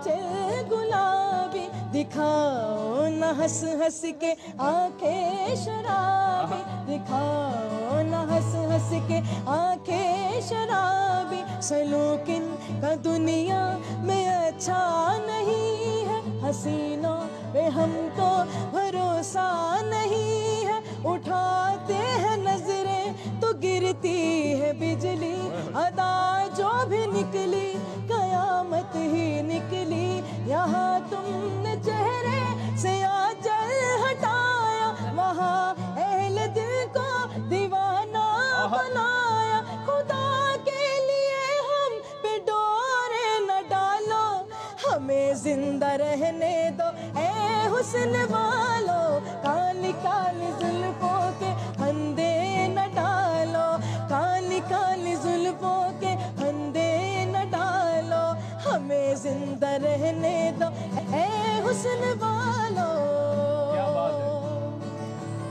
Speaker 6: चेहरा गुलाबी, दिखाओ न हंस हंस के आंखें शराबी, दिखाओ न हंस हंस के आंखें शराबी, सलूकिन का दुनिया में अच्छा नहीं है, हसीनों पे हमको भरोसा नहीं है, उठाते हैं नजरें तो गिरती है बिजली, अदा जो भी निकली कयामत ही निकली, यहाँ तुमने चेहरे से आंचल हटाया, वहाँ अहले दिल को दीवाना बनाया, खुदा के लिए हम पे डोरे न डालो, हमें जिंदा रहने दो ए हुस्न वालो, काली काली जुल्फों के फंदे न डालो, काली काली जुल्फों के फंदे न डालो, हमें जिंदा रहने दो ए हुस्न वालो।
Speaker 1: क्या बात है।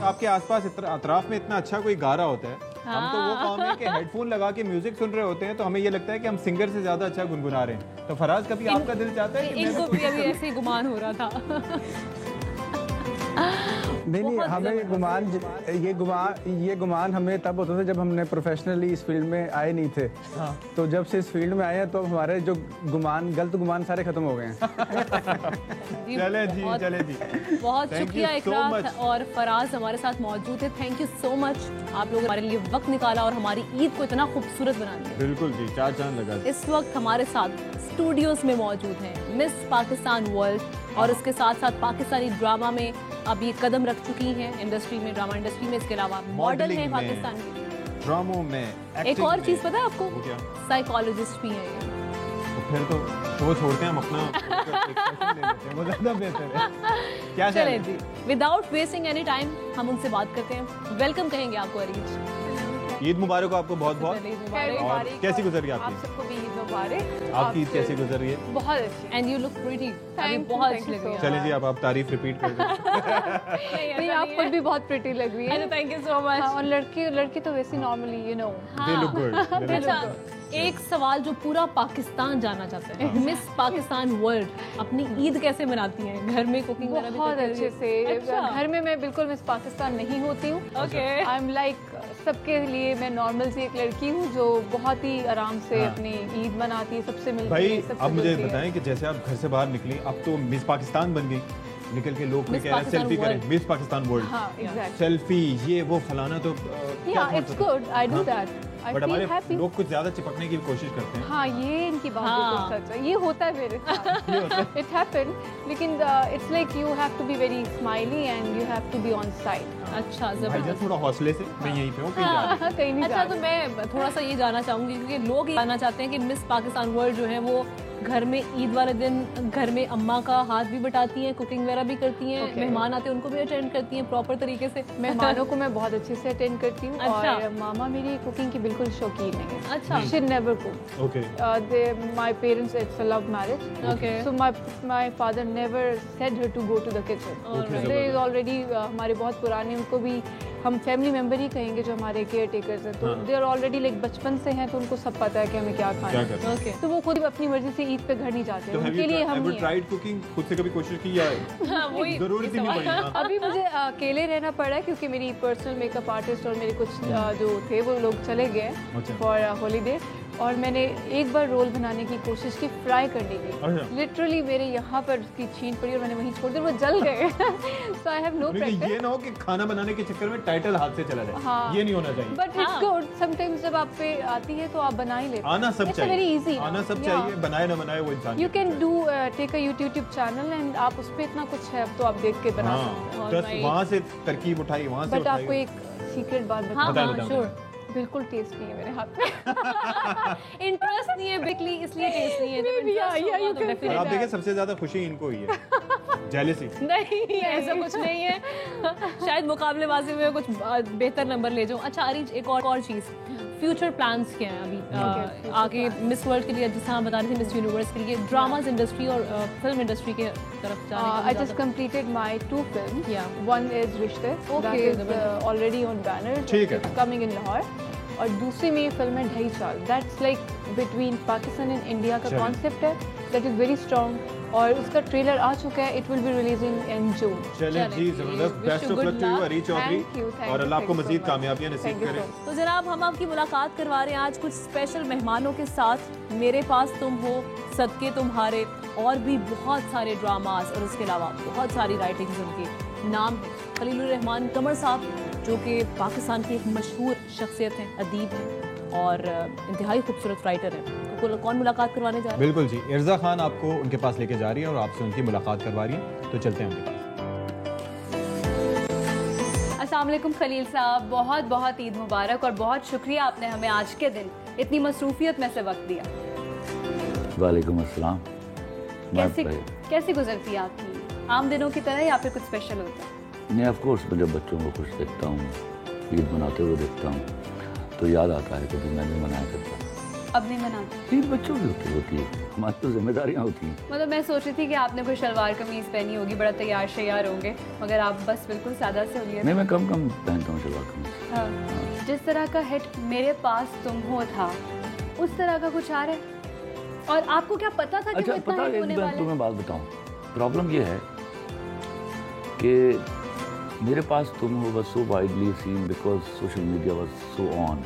Speaker 1: आपके आसपास अतराफ में इतना अच्छा कोई गा रहा होता है, हम तो वो कौम है कि हेडफोन लगा के म्यूजिक सुन रहे होते हैं तो हमें ये लगता है कि हम सिंगर से ज्यादा अच्छा गुनगुना रहे हैं। तो फराज, कभी आपका दिल चाहता है कि मैं
Speaker 2: इनको भी अभी ऐसे ही गुमान हो रहा था।
Speaker 7: नहीं, हमें ये गुमान हमें तब होता था जब हमने प्रोफेशनली इस फील्ड में आए नहीं थे। हाँ। तो जब से इस फील्ड में आए हैं तो हमारे जो गलत गुमान सारे खत्म हो गए हैं।
Speaker 1: चले जी
Speaker 2: बहुत
Speaker 1: Thank
Speaker 2: शुक्रिया
Speaker 1: you so
Speaker 2: इकरा
Speaker 1: much.
Speaker 2: और फराज हमारे साथ मौजूद है। थैंक यू सो मच, आप लोग हमारे लिए वक्त निकाला और हमारी ईद को इतना खूबसूरत बना दिया।
Speaker 1: बिल्कुल जी, चार चांद लगा।
Speaker 2: इस वक्त हमारे साथ स्टूडियोज में मौजूद हैं मिस पाकिस्तान वर्ल्ड, और उसके साथ साथ पाकिस्तानी ड्रामा में अब ये कदम रख चुकी हैं इंडस्ट्री में, ड्रामा इंडस्ट्री में। इसके अलावा मॉडल हैं पाकिस्तान की,
Speaker 1: ड्रामों में,
Speaker 2: एक और चीज पता है आपको,
Speaker 1: वो क्या?
Speaker 2: साइकोलॉजिस्ट भी हैं ये।
Speaker 1: तो फिर तो तो वो छोड़ते हैं, हम अपना एक सेशन ले लेते हैं, वो ज़्यादा बेहतर है। क्या ख्याल
Speaker 2: चलें
Speaker 1: है?
Speaker 2: जी, विदाउट वेस्टिंग एनी टाइम हम उनसे बात करते हैं। वेलकम कहेंगे आपको अरीज।
Speaker 1: ईद मुबारक हो आपको बहुत बहुत।
Speaker 2: ईद मुबारक।
Speaker 1: और कैसी गुजर रही
Speaker 5: आप
Speaker 1: आपकी?
Speaker 5: सबको भी ईद मुबारक।
Speaker 1: आपकी ईद कैसी गुजर रही है?
Speaker 5: बहुत अच्छी।
Speaker 2: And you look pretty.
Speaker 5: Thank you,
Speaker 2: बहुत
Speaker 5: thank
Speaker 2: अच्छी
Speaker 5: you
Speaker 2: लग रही
Speaker 5: so
Speaker 2: है।
Speaker 1: चलिए जी, आप तारीफ रिपीट कर दें।
Speaker 5: नहीं, आप खुद भी बहुत प्रिटी लग रही है।
Speaker 2: Thank you so much.
Speaker 5: और लड़की तो वैसे normally you know.
Speaker 1: They look good.
Speaker 2: अच्छा, एक सवाल जो पूरा पाकिस्तान जानना चाहता है, मिस पाकिस्तान वर्ल्ड अपनी ईद कैसे मनाती हैं? घर में कुकिंग वगैरह भी
Speaker 5: बहुत
Speaker 2: करती
Speaker 5: अच्छे
Speaker 2: हैं?
Speaker 5: से।
Speaker 2: अच्छा।
Speaker 5: घर में मैं बिल्कुल मिस पाकिस्तान नहीं होती हूँ।
Speaker 2: ओके।
Speaker 5: आई एम लाइक सबके लिए मैं नॉर्मल सी एक लड़की हूँ जो बहुत ही आराम से
Speaker 1: हाँ।
Speaker 5: अपनी ईद मनाती है, सबसे मिलती
Speaker 1: भाई
Speaker 5: है, सबसे
Speaker 1: अब मुझे
Speaker 5: जुलती है।
Speaker 1: बताएं कि जैसे आप घर से बाहर निकली, अब तो मिस पाकिस्तान बन गई, निकल के लोग
Speaker 2: Miss
Speaker 1: कह रहे हैं
Speaker 2: पाकिस्तान
Speaker 1: सेल्फी करें,
Speaker 2: world।
Speaker 1: मिस पाकिस्तान वर्ल्ड,
Speaker 5: हाँ, एग्जैक्टली।
Speaker 1: सेल्फी ये वो फलाना, तो
Speaker 5: या it's good, I do that, I
Speaker 1: but
Speaker 5: feel
Speaker 1: हमारे
Speaker 5: हैप्पी।
Speaker 1: लोग कुछ ज्यादा चिपकने की कोशिश करते हैं।
Speaker 5: हाँ, ये इनकी बात
Speaker 2: हाँ।
Speaker 5: बिल्कुल सच है। ये होता है मेरे साथ। इट हैपेंड, लेकिन it's like you have to be very smiley and you have to be on side.
Speaker 2: अच्छा,
Speaker 1: भाईजान
Speaker 2: जबरदस्त।
Speaker 1: थोड़ा हौसले से, मैं यहीं पे हूँ, कहीं जा रही हूँ।
Speaker 5: कहीं नहीं
Speaker 2: अच्छा,
Speaker 5: जा
Speaker 2: तो मैं थोड़ा सा ये जानना चाहूंगी क्योंकि लोग ये जानना चाहते हैं कि मिस पाकिस्तान वर्ल्ड जो है वो घर में ईद वाले दिन घर में अम्मा का हाथ भी बटाती हैं, कुकिंग वगैरह भी करती हैं,
Speaker 5: Okay।
Speaker 2: मेहमान आते हैं उनको भी अटेंड करती हैं प्रॉपर तरीके से।
Speaker 5: मेहमानों को मैं बहुत अच्छे से अटेंड करती हूँ।
Speaker 2: अच्छा।
Speaker 5: और मामा मेरी कुकिंग की बिल्कुल शौकीन है।
Speaker 2: अच्छा।
Speaker 5: She never cook.
Speaker 1: Okay,
Speaker 5: My parents, it's a love marriage.
Speaker 2: Okay.
Speaker 5: So my father never said her to go to the kitchen.
Speaker 2: Alright.
Speaker 5: There is already हमारे बहुत पुराने, उनको भी हम फैमिली मेंबर ही कहेंगे जो हमारे केयर टेकर्स हैं, तो
Speaker 1: हाँ।
Speaker 5: दे आर ऑलरेडी लाइक बचपन से हैं, तो उनको सब पता है कि हमें क्या खाना
Speaker 1: क्या
Speaker 5: है।
Speaker 1: करते हैं?
Speaker 2: ओके।
Speaker 5: तो वो खुद अपनी मर्जी से ईद पे घर नहीं जाते,
Speaker 1: तो
Speaker 5: उनके लिए हम ही हैं।
Speaker 1: ट्राइड कुकिंग खुद से कभी कोशिश की या
Speaker 2: हाँ, वही
Speaker 1: जरूरत ही नहीं पड़ी? हाँ।
Speaker 5: अभी मुझे अकेले रहना पड़ा है क्योंकि मेरी पर्सनल मेकअप आर्टिस्ट और मेरे कुछ जो थे वो लोग चले गए
Speaker 1: अच्छा।
Speaker 5: फॉर हॉलीडे, और मैंने एक बार रोल बनाने की कोशिश की, फ्राई करने की।
Speaker 1: अच्छा।
Speaker 5: लिटरली मेरे यहाँ पर उसकी छीन पड़ी और मैंने वहीं छोड़ दिया, वो जल गए। सो आई हैव नो
Speaker 1: लेकिन
Speaker 5: प्रैक्टिस।
Speaker 1: ये ना हो कि खाना बनाने के चक्कर में टाइटल हाथ से चला जाए,
Speaker 5: हाँ।
Speaker 1: ये नहीं होना चाहिए।
Speaker 5: बट इट्स गुड, समटाइम्स जब आप पे आती है तो आप बना ही लेते
Speaker 1: आना सब चाहिए,
Speaker 5: वेरी इजी,
Speaker 1: आना सब चाहिए, बनाए ना बनाए वो इंसान
Speaker 5: यू
Speaker 1: के
Speaker 5: कैन
Speaker 1: ऊपर
Speaker 5: do take a YouTube channel and आप उस पे इतना कुछ है, अब तो आप देख के
Speaker 1: है।
Speaker 5: बना सकते
Speaker 1: हाँ,
Speaker 2: और
Speaker 1: बस
Speaker 2: भाई-
Speaker 1: वहाँ से तरकीब उठाई, वहाँ
Speaker 5: हो।
Speaker 1: से
Speaker 5: बट आपको
Speaker 1: उठाई।
Speaker 5: एक सीक्रेट बात
Speaker 2: हाँ
Speaker 5: बताऊं,
Speaker 1: बताओ,
Speaker 2: हाँ,
Speaker 1: बताओ।
Speaker 2: श्योर।
Speaker 5: बिल्कुल टेस्ट नहीं है मेरे हाथ में।
Speaker 2: इंटरेस्ट नहीं है बिकली, इसलिए टेस्ट नहीं है। जब
Speaker 5: Maybe,
Speaker 2: interest
Speaker 5: yeah,
Speaker 2: होगा
Speaker 5: you
Speaker 2: तो
Speaker 5: can
Speaker 2: definitely-
Speaker 1: और आप देखिए सबसे ज्यादा खुशी इनको ही है, जेलसी।
Speaker 2: नहीं, ऐसा कुछ नहीं है। शायद मुकाबलेबाजी में कुछ बेहतर नंबर ले जाऊं। अच्छा अरीज, एक और चीज, फ्यूचर प्लान्स क्या हैं अभी आगे मिस वर्ल्ड के लिए? जिस हम बता रहे थे मिस यूनिवर्स के लिए ड्रामाज इंडस्ट्री और फिल्म इंडस्ट्री के तरफ जाने
Speaker 5: I
Speaker 2: का
Speaker 5: just completed my 2 films.
Speaker 2: Yeah.
Speaker 5: One is Rishte, that
Speaker 2: Okay,
Speaker 5: is already on banner.
Speaker 1: ठीक है।
Speaker 5: It's coming in Lahore. और दूसरी मेरी फिल्म है ढाई चाल, that's like between Pakistan and India का
Speaker 1: चलिए।
Speaker 5: कॉन्सेप्ट है, दैट इज वेरी स्ट्रॉन्ग और उसका ट्रेलर आ चुका है, it will be releasing in June.
Speaker 1: चलिए जी, जबरदस्त,
Speaker 2: Wish
Speaker 1: best
Speaker 2: you
Speaker 1: of
Speaker 2: good
Speaker 1: luck to you
Speaker 2: luck.
Speaker 1: Areej Chaudhary,
Speaker 5: Thank
Speaker 1: और
Speaker 5: you,
Speaker 1: अल्लाह आपको
Speaker 5: thank you
Speaker 1: Majeed
Speaker 5: so much.
Speaker 1: कामयाबियां नसीब
Speaker 5: Thank you
Speaker 1: करे।
Speaker 5: so much.
Speaker 2: तो जनाब हम आपकी मुलाकात करवा रहे हैं आज कुछ स्पेशल मेहमानों के साथ। मेरे पास तुम हो, सदके तुम्हारे, और भी बहुत सारे ड्रामास और उसके अलावा बहुत सारी राइटिंग्स उनके नाम है। खलीलुर रहमान कमर साहब जो कि पाकिस्तान के एक मशहूर शख्सियत हैं, अदीब हैं और इंतहाई खूबसूरत राइटर हैं। तो कौन मुलाकात करवाने जा रहे हैं?
Speaker 1: बिल्कुल जी, इर्जा खान आपको उनके पास लेके जा रही है और आपसे उनकी मुलाकात करवा रही है, तो चलते हैं उनके पास।
Speaker 8: अस्सलाम वालेकुम खलील साहब, बहुत बहुत ईद मुबारक और बहुत शुक्रिया आपने हमें आज के दिन इतनी मसरूफियत में से वक्त दिया।
Speaker 4: वालेकुम अस्सलाम।
Speaker 8: कैसी कैसी गुजरती है आपकी आम दिनों की तरह या फिर कुछ स्पेशल होता है?
Speaker 4: मैं ऑफ कोर्स जब बच्चों को खुश देखता हूँ, ईद मनाते हुए देखता हूँ, तो याद आता है कभी मैं भी मनाया करता हूँ।
Speaker 8: अब नहीं मनाते?
Speaker 4: ईद बच्चों की होती है, हमारी तो जिम्मेदारियाँ होती हैं।
Speaker 8: मतलब मैं सोच रही थी कि आपने कोई शलवार कमीज पहनी होगी, बड़ा तैयार शैयार होंगे, मगर आप बस बिल्कुल सादा से होलिए।
Speaker 4: नहीं, मैं कम पहनता हूँ शलवार कमीज।
Speaker 8: हाँ। जिस तरह का हिट मेरे पास तुम हो था, उस तरह का कुछ आ रहा है? और आपको क्या पता था कि
Speaker 4: अच्छा,
Speaker 8: वो इतना
Speaker 4: पता
Speaker 8: हिट
Speaker 4: है,
Speaker 8: होने
Speaker 4: एक
Speaker 8: वाला है?
Speaker 4: तुम्हें बात बताऊँ, प्रॉब्लम ये है कि मेरे पास तुम हो was so widely seen because social media was so on.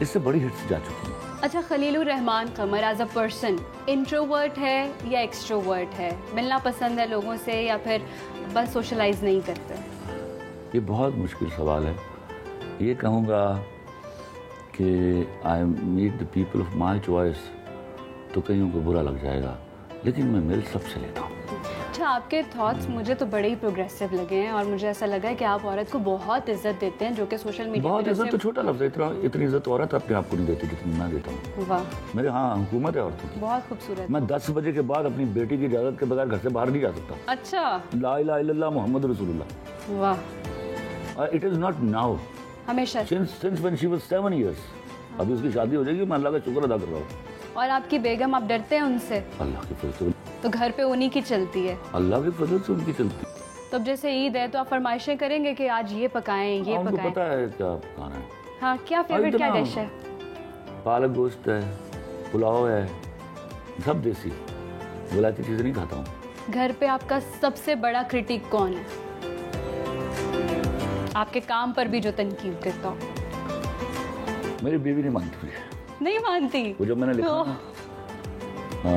Speaker 4: इससे बड़ी हिट्स जा चुकी हैं।
Speaker 8: अच्छा, खलीलुर रहमान कमर एज अ पर्सन इंट्रोवर्ट है या एक्सट्रोवर्ट है? मिलना पसंद है लोगों से या फिर बस सोशलाइज नहीं करते?
Speaker 4: ये बहुत मुश्किल सवाल है। ये कहूँगा कि I meet the people of my choice, तो कईयों को बुरा लग जाएगा, लेकिन मैं मिल सबसे लेता हूँ।
Speaker 8: अच्छा, आपके थॉट्स मुझे तो बड़े ही प्रोग्रेसिव लगे हैं और मुझे ऐसा लगा है कि आप औरत को बहुत इज्जत देते हैं, जो कि सोशल मीडिया
Speaker 9: बहुत इज्जत तो छोटा लफ्ज़ है, इतनी इज्जत औरत अपने आप को नहीं देती जितनी मैं देता हूँ।
Speaker 8: वाह,
Speaker 9: मेरे हाँ हुकूमत है औरतों की।
Speaker 8: बहुत खूबसूरत।
Speaker 9: मैं 10 बजे के बाद अपनी बेटी की इजाज़त के बगैर घर से बाहर नहीं जा सकता।
Speaker 8: अच्छा।
Speaker 9: ला इलाहा इल्लल्लाह मुहम्मद रसूलुल्लाह।
Speaker 8: वाह।
Speaker 9: इट इज़ नॉट नाउ,
Speaker 8: हमेशा
Speaker 9: since when she was 7 years। अभी उसकी शादी हो जाएगी, मैं अल्लाह का शुक्र अदा कर रहा हूँ।
Speaker 8: और आपकी बेगम, आप डरते हैं उनसे?
Speaker 9: अल्लाह की फजल से,
Speaker 8: तो घर पे उन्हीं की चलती है?
Speaker 9: अल्लाह की फजल से उनकी चलती।
Speaker 8: तो अब जैसे ईद है तो आप फरमाइशें करेंगे कि आज ये पकाएं, ये
Speaker 9: उनको
Speaker 8: पकाएं?
Speaker 9: पता है क्या खाना है।
Speaker 8: हाँ, क्या फेवरेट क्या डिश है?
Speaker 9: पालक गोश्त है, पुलाव है, सब देसी, विलायती चीज़ें नहीं खाता हूँ।
Speaker 8: घर पे आपका सबसे बड़ा क्रिटिक कौन है? आपके काम पर भी जो तनकीद करता हो?
Speaker 9: मेरी बीवी नहीं मानती मुझे।
Speaker 8: नहीं मानती?
Speaker 9: वो जब मैंने लिखा ना,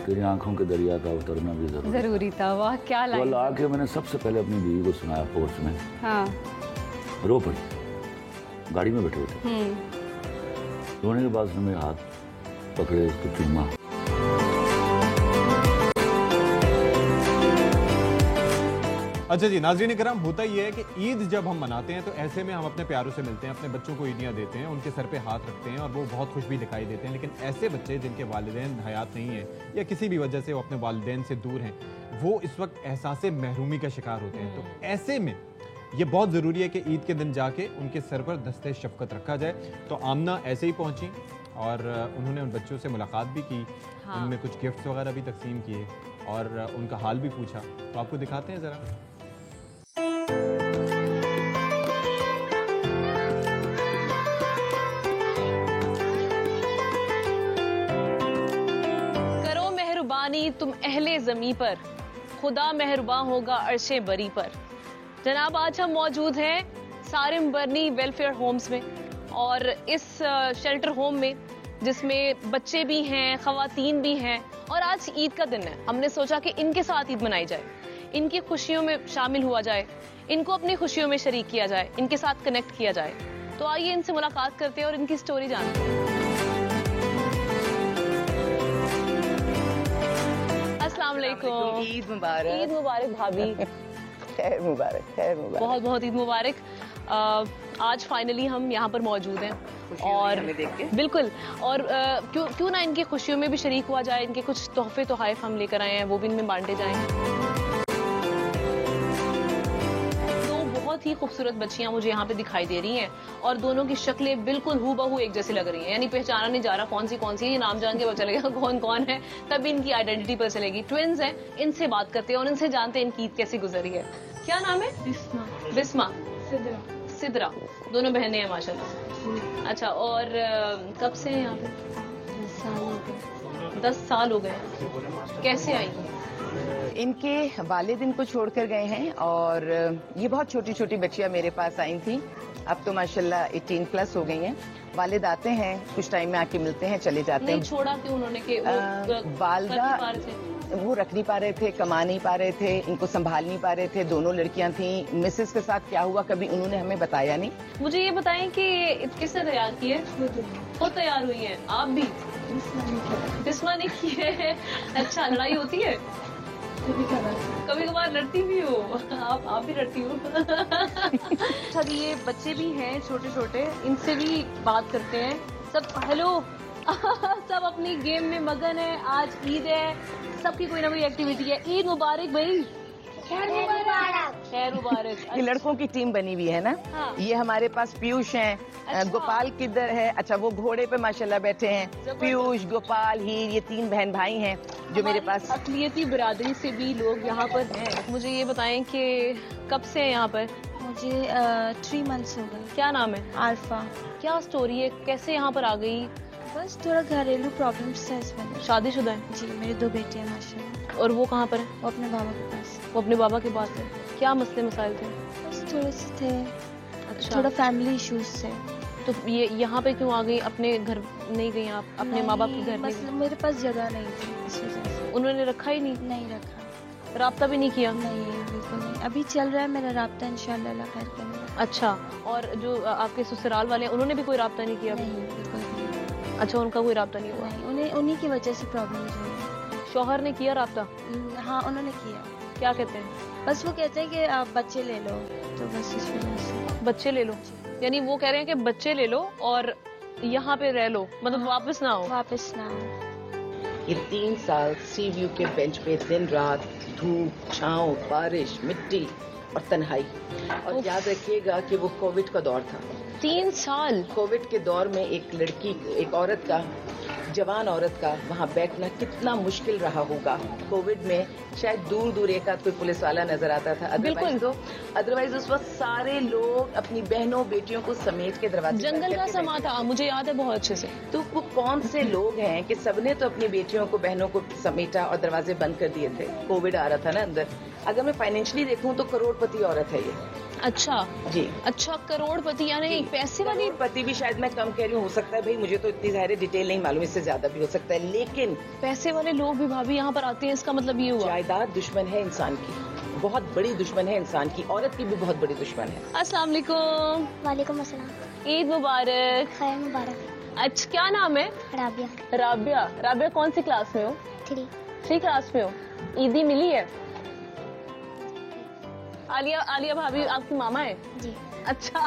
Speaker 9: तेरी आंखों के दरिया का उतरना भी
Speaker 8: जरूरी था। वाह, क्या
Speaker 9: वो
Speaker 8: लाइन।
Speaker 9: ला के मैंने सबसे पहले अपनी बीवी को सुनाया पोर्च में।
Speaker 8: हाँ।
Speaker 9: रो पड़ी, गाड़ी में बैठे हुए थे। रोने के बाद उसने मेरे हाथ पकड़े, उसको चूमा।
Speaker 1: अच्छा जी, नाज़रीन इकराम, होता ये है कि ईद जब हम मनाते हैं तो ऐसे में हम अपने प्यारों से मिलते हैं, अपने बच्चों को ईदियाँ देते हैं, उनके सर पे हाथ रखते हैं और वो बहुत खुश भी दिखाई देते हैं। लेकिन ऐसे बच्चे जिनके वालिदैन हयात नहीं हैं या किसी भी वजह से वो अपने वालिदैन से दूर हैं, वो इस वक्त एहसास महरूमी का शिकार होते हैं। तो ऐसे में ये बहुत ज़रूरी है कि ईद के दिन जाके उनके सर पर दस्ते शफ़क़त रखा जाए। तो आमना ऐसे ही पहुँची और उन्होंने उन बच्चों से मुलाकात भी की। हाँ। उनमें कुछ गिफ्ट्स वगैरह भी तकसीम किए और उनका हाल भी पूछा। तो आपको दिखाते हैं ज़रा।
Speaker 2: करो मेहरबानी तुम अहले ज़मी पर, खुदा मेहरबान होगा अर्शे बरी पर। जनाब, आज हम मौजूद हैं सारिम बर्नी वेलफेयर होम्स में और इस शेल्टर होम में जिसमें बच्चे भी हैं, ख़वातीन भी हैं और आज ईद का दिन है। हमने सोचा कि इनके साथ ईद मनाई जाए, इनकी खुशियों में शामिल हुआ जाए, इनको अपनी खुशियों में शरीक किया जाए, इनके साथ कनेक्ट किया जाए। तो आइए इनसे मुलाकात करते हैं और इनकी स्टोरी जानते हैं। अस्सलाम वालेकुम।
Speaker 10: ईद मुबारक।
Speaker 2: ईद मुबारक भाभी।
Speaker 10: खैर मुबारक, खैर मुबारक।
Speaker 2: बहुत बहुत ईद मुबारक। आज फाइनली हम यहाँ पर मौजूद हैं और बिल्कुल, और क्यों ना इनकी खुशियों में भी शरीक हुआ जाए, इनके कुछ तोहफे तोहाइफ हम लेकर आए हैं, वो भी इनमें बांटे जाएं। दो बहुत ही खूबसूरत बच्चियां मुझे यहाँ पे दिखाई दे रही हैं और दोनों की शक्लें बिल्कुल हूबहू एक जैसी लग रही हैं, यानी पहचाना नहीं जा रहा कौन सी ये नाम जान के पता चलेगा कौन कौन है, तब इनकी आइडेंटिटी पर चलेगी। ट्विन्स हैं, इनसे बात करते हैं और इनसे जानते हैं इनकी ईद कैसी गुजरी है। क्या नाम है? बिस्मा। सिद्रा। दोनों बहनें हैं माशाल्लाह। अच्छा, और कब से हैं यहाँ पे? 10 साल हो गए। 10 साल हो गए। कैसे आई?
Speaker 10: इनके वालिद इनको छोड़कर गए हैं और ये बहुत छोटी छोटी बच्चियां मेरे पास आई थी। अब तो माशाल्लाह 18 प्लस हो गई हैं। वालिद आते हैं, कुछ टाइम में आके मिलते हैं, चले जाते हैं।
Speaker 2: छोड़ा क्यों उन्होंने? कि
Speaker 10: वालदा वो रख नहीं पा रहे थे, कमा नहीं पा रहे थे, इनको संभाल नहीं पा रहे थे। दोनों लड़कियां थी। मिसेस के साथ क्या हुआ कभी उन्होंने हमें बताया नहीं।
Speaker 2: मुझे ये बताएं कि किसने तैयार की है? खुद तैयार हुई है? आप भी? बिस्मा ने की है। अच्छा, लड़ाई होती है? कभी कभार लड़ती भी हो? आप भी लड़ती हो? अच्छा, ये बच्चे भी हैं छोटे छोटे, इनसे भी बात करते हैं। सब हेलो। सब अपनी गेम में मगन है। आज ईद है, सबकी कोई ना कोई एक्टिविटी है। ईद मुबारक भाई। खैर मुबारक।
Speaker 10: ये लड़कों की टीम बनी हुई है ना।
Speaker 2: हाँ।
Speaker 10: ये हमारे पास पीयूष हैं। अच्छा। गोपाल किधर है? अच्छा, वो घोड़े पे माशाल्लाह बैठे हैं। पीयूष, गोपाल, हीर, ये 3 बहन भाई हैं जो मेरे पास।
Speaker 2: अकलियती बिरादरी से भी लोग यहाँ पर हैं। मुझे ये बताएं कि कब से हैं यहाँ पर?
Speaker 11: मुझे 3 मंथ्स हो गए।
Speaker 2: क्या नाम है?
Speaker 11: आरफा।
Speaker 2: क्या स्टोरी है, कैसे यहाँ पर आ गई?
Speaker 11: बस थोड़ा घरेलू प्रॉब्लम्स है इसमें।
Speaker 2: शादीशुदा है?
Speaker 11: जी, मेरी 2 बेटी हैं माशाल्लाह।
Speaker 2: और वो कहाँ पर है?
Speaker 11: वो अपने बाबा के पास।
Speaker 2: वो अपने बाबा के पास है। क्या मसले मसाइल थे?
Speaker 11: बस थोड़े से थे।
Speaker 2: अच्छा।
Speaker 11: थोड़ा फैमिली इश्यूज थे।
Speaker 2: तो ये यहाँ पे क्यों आ गई? अपने घर नहीं गई आप? अपने माँ बाप के घर
Speaker 11: बस
Speaker 2: नहीं?
Speaker 11: मेरे पास जगह नहीं थी, इस वजह से।
Speaker 2: उन्होंने रखा ही नहीं?
Speaker 11: नहीं रखा।
Speaker 2: राब्ता भी नहीं किया?
Speaker 11: नहीं, बिल्कुल नहीं। अभी चल रहा है मेरा राब्ता, इंशाल्लाह अल्लाह खैर करेगा।
Speaker 2: अच्छा, और जो आपके ससुराल वाले हैं उन्होंने भी कोई राब्ता नहीं किया?
Speaker 11: नहीं, बिल्कुल नहीं।
Speaker 2: अच्छा, उनका कोई राब्ता नहीं हुआ?
Speaker 11: नहीं, उन्हीं की वजह से प्रॉब्लम हुई।
Speaker 2: शौहर ने किया राब्ता?
Speaker 11: हाँ उन्होंने किया।
Speaker 2: क्या कहते हैं?
Speaker 11: बस वो कहते हैं कि आप बच्चे ले लो, तो बस इस वजह से।
Speaker 2: बच्चे ले लो, यानी वो कह रहे हैं कि बच्चे ले लो और यहाँ पे रह लो, मतलब वापस ना आओ।
Speaker 11: वापस ना आओ।
Speaker 10: ये 3 साल सी व्यू के बेंच पे दिन रात धूप छांव बारिश मिट्टी और तन्हाई, और याद रखिएगा कि वो कोविड का दौर था।
Speaker 2: 3 साल
Speaker 10: कोविड के दौर में एक लड़की, एक औरत का, जवान औरत का वहाँ बैठना कितना मुश्किल रहा होगा। कोविड में शायद दूर दूर एक आध कोई पुलिस वाला नजर आता था, अदरवाइज उस वक्त सारे लोग अपनी बहनों बेटियों को समेट के दरवाजे
Speaker 2: जंगल का समा था, मुझे याद है बहुत अच्छे से।
Speaker 10: तो वो कौन से लोग हैं कि सबने तो अपनी बेटियों को बहनों को समेटा और दरवाजे बंद कर दिए थे। कोविड आ रहा था ना अंदर। अगर मैं फाइनेंशियली देखूं तो करोड़पति औरत है ये।
Speaker 2: अच्छा
Speaker 10: जी,
Speaker 2: अच्छा करोड़पति यानी पैसे वाली।
Speaker 10: पति भी शायद मैं कम कह रही हूँ, हो सकता है भाई, मुझे तो इतनी ज़ाहिर डिटेल नहीं मालूम, इससे ज्यादा भी हो सकता है, लेकिन
Speaker 2: पैसे वाले लोग भी भाभी यहाँ पर आते हैं, इसका मतलब ये हुआ
Speaker 10: जायदाद दुश्मन है इंसान की, बहुत बड़ी दुश्मन है इंसान की, औरत की भी बहुत बड़ी दुश्मन है।
Speaker 2: अस्सलाम वालेकुम।
Speaker 3: वालेकुम अस्सलाम।
Speaker 2: ईद मुबारक।
Speaker 3: खैर मुबारक।
Speaker 2: अच्छा क्या नाम है?
Speaker 3: राबिया।
Speaker 2: राबिया, राबिया कौन सी क्लास में हो? 3 क्लास में हो। ईदी मिली है? आलिया भाभी आपकी मामा है?
Speaker 3: जी।
Speaker 2: अच्छा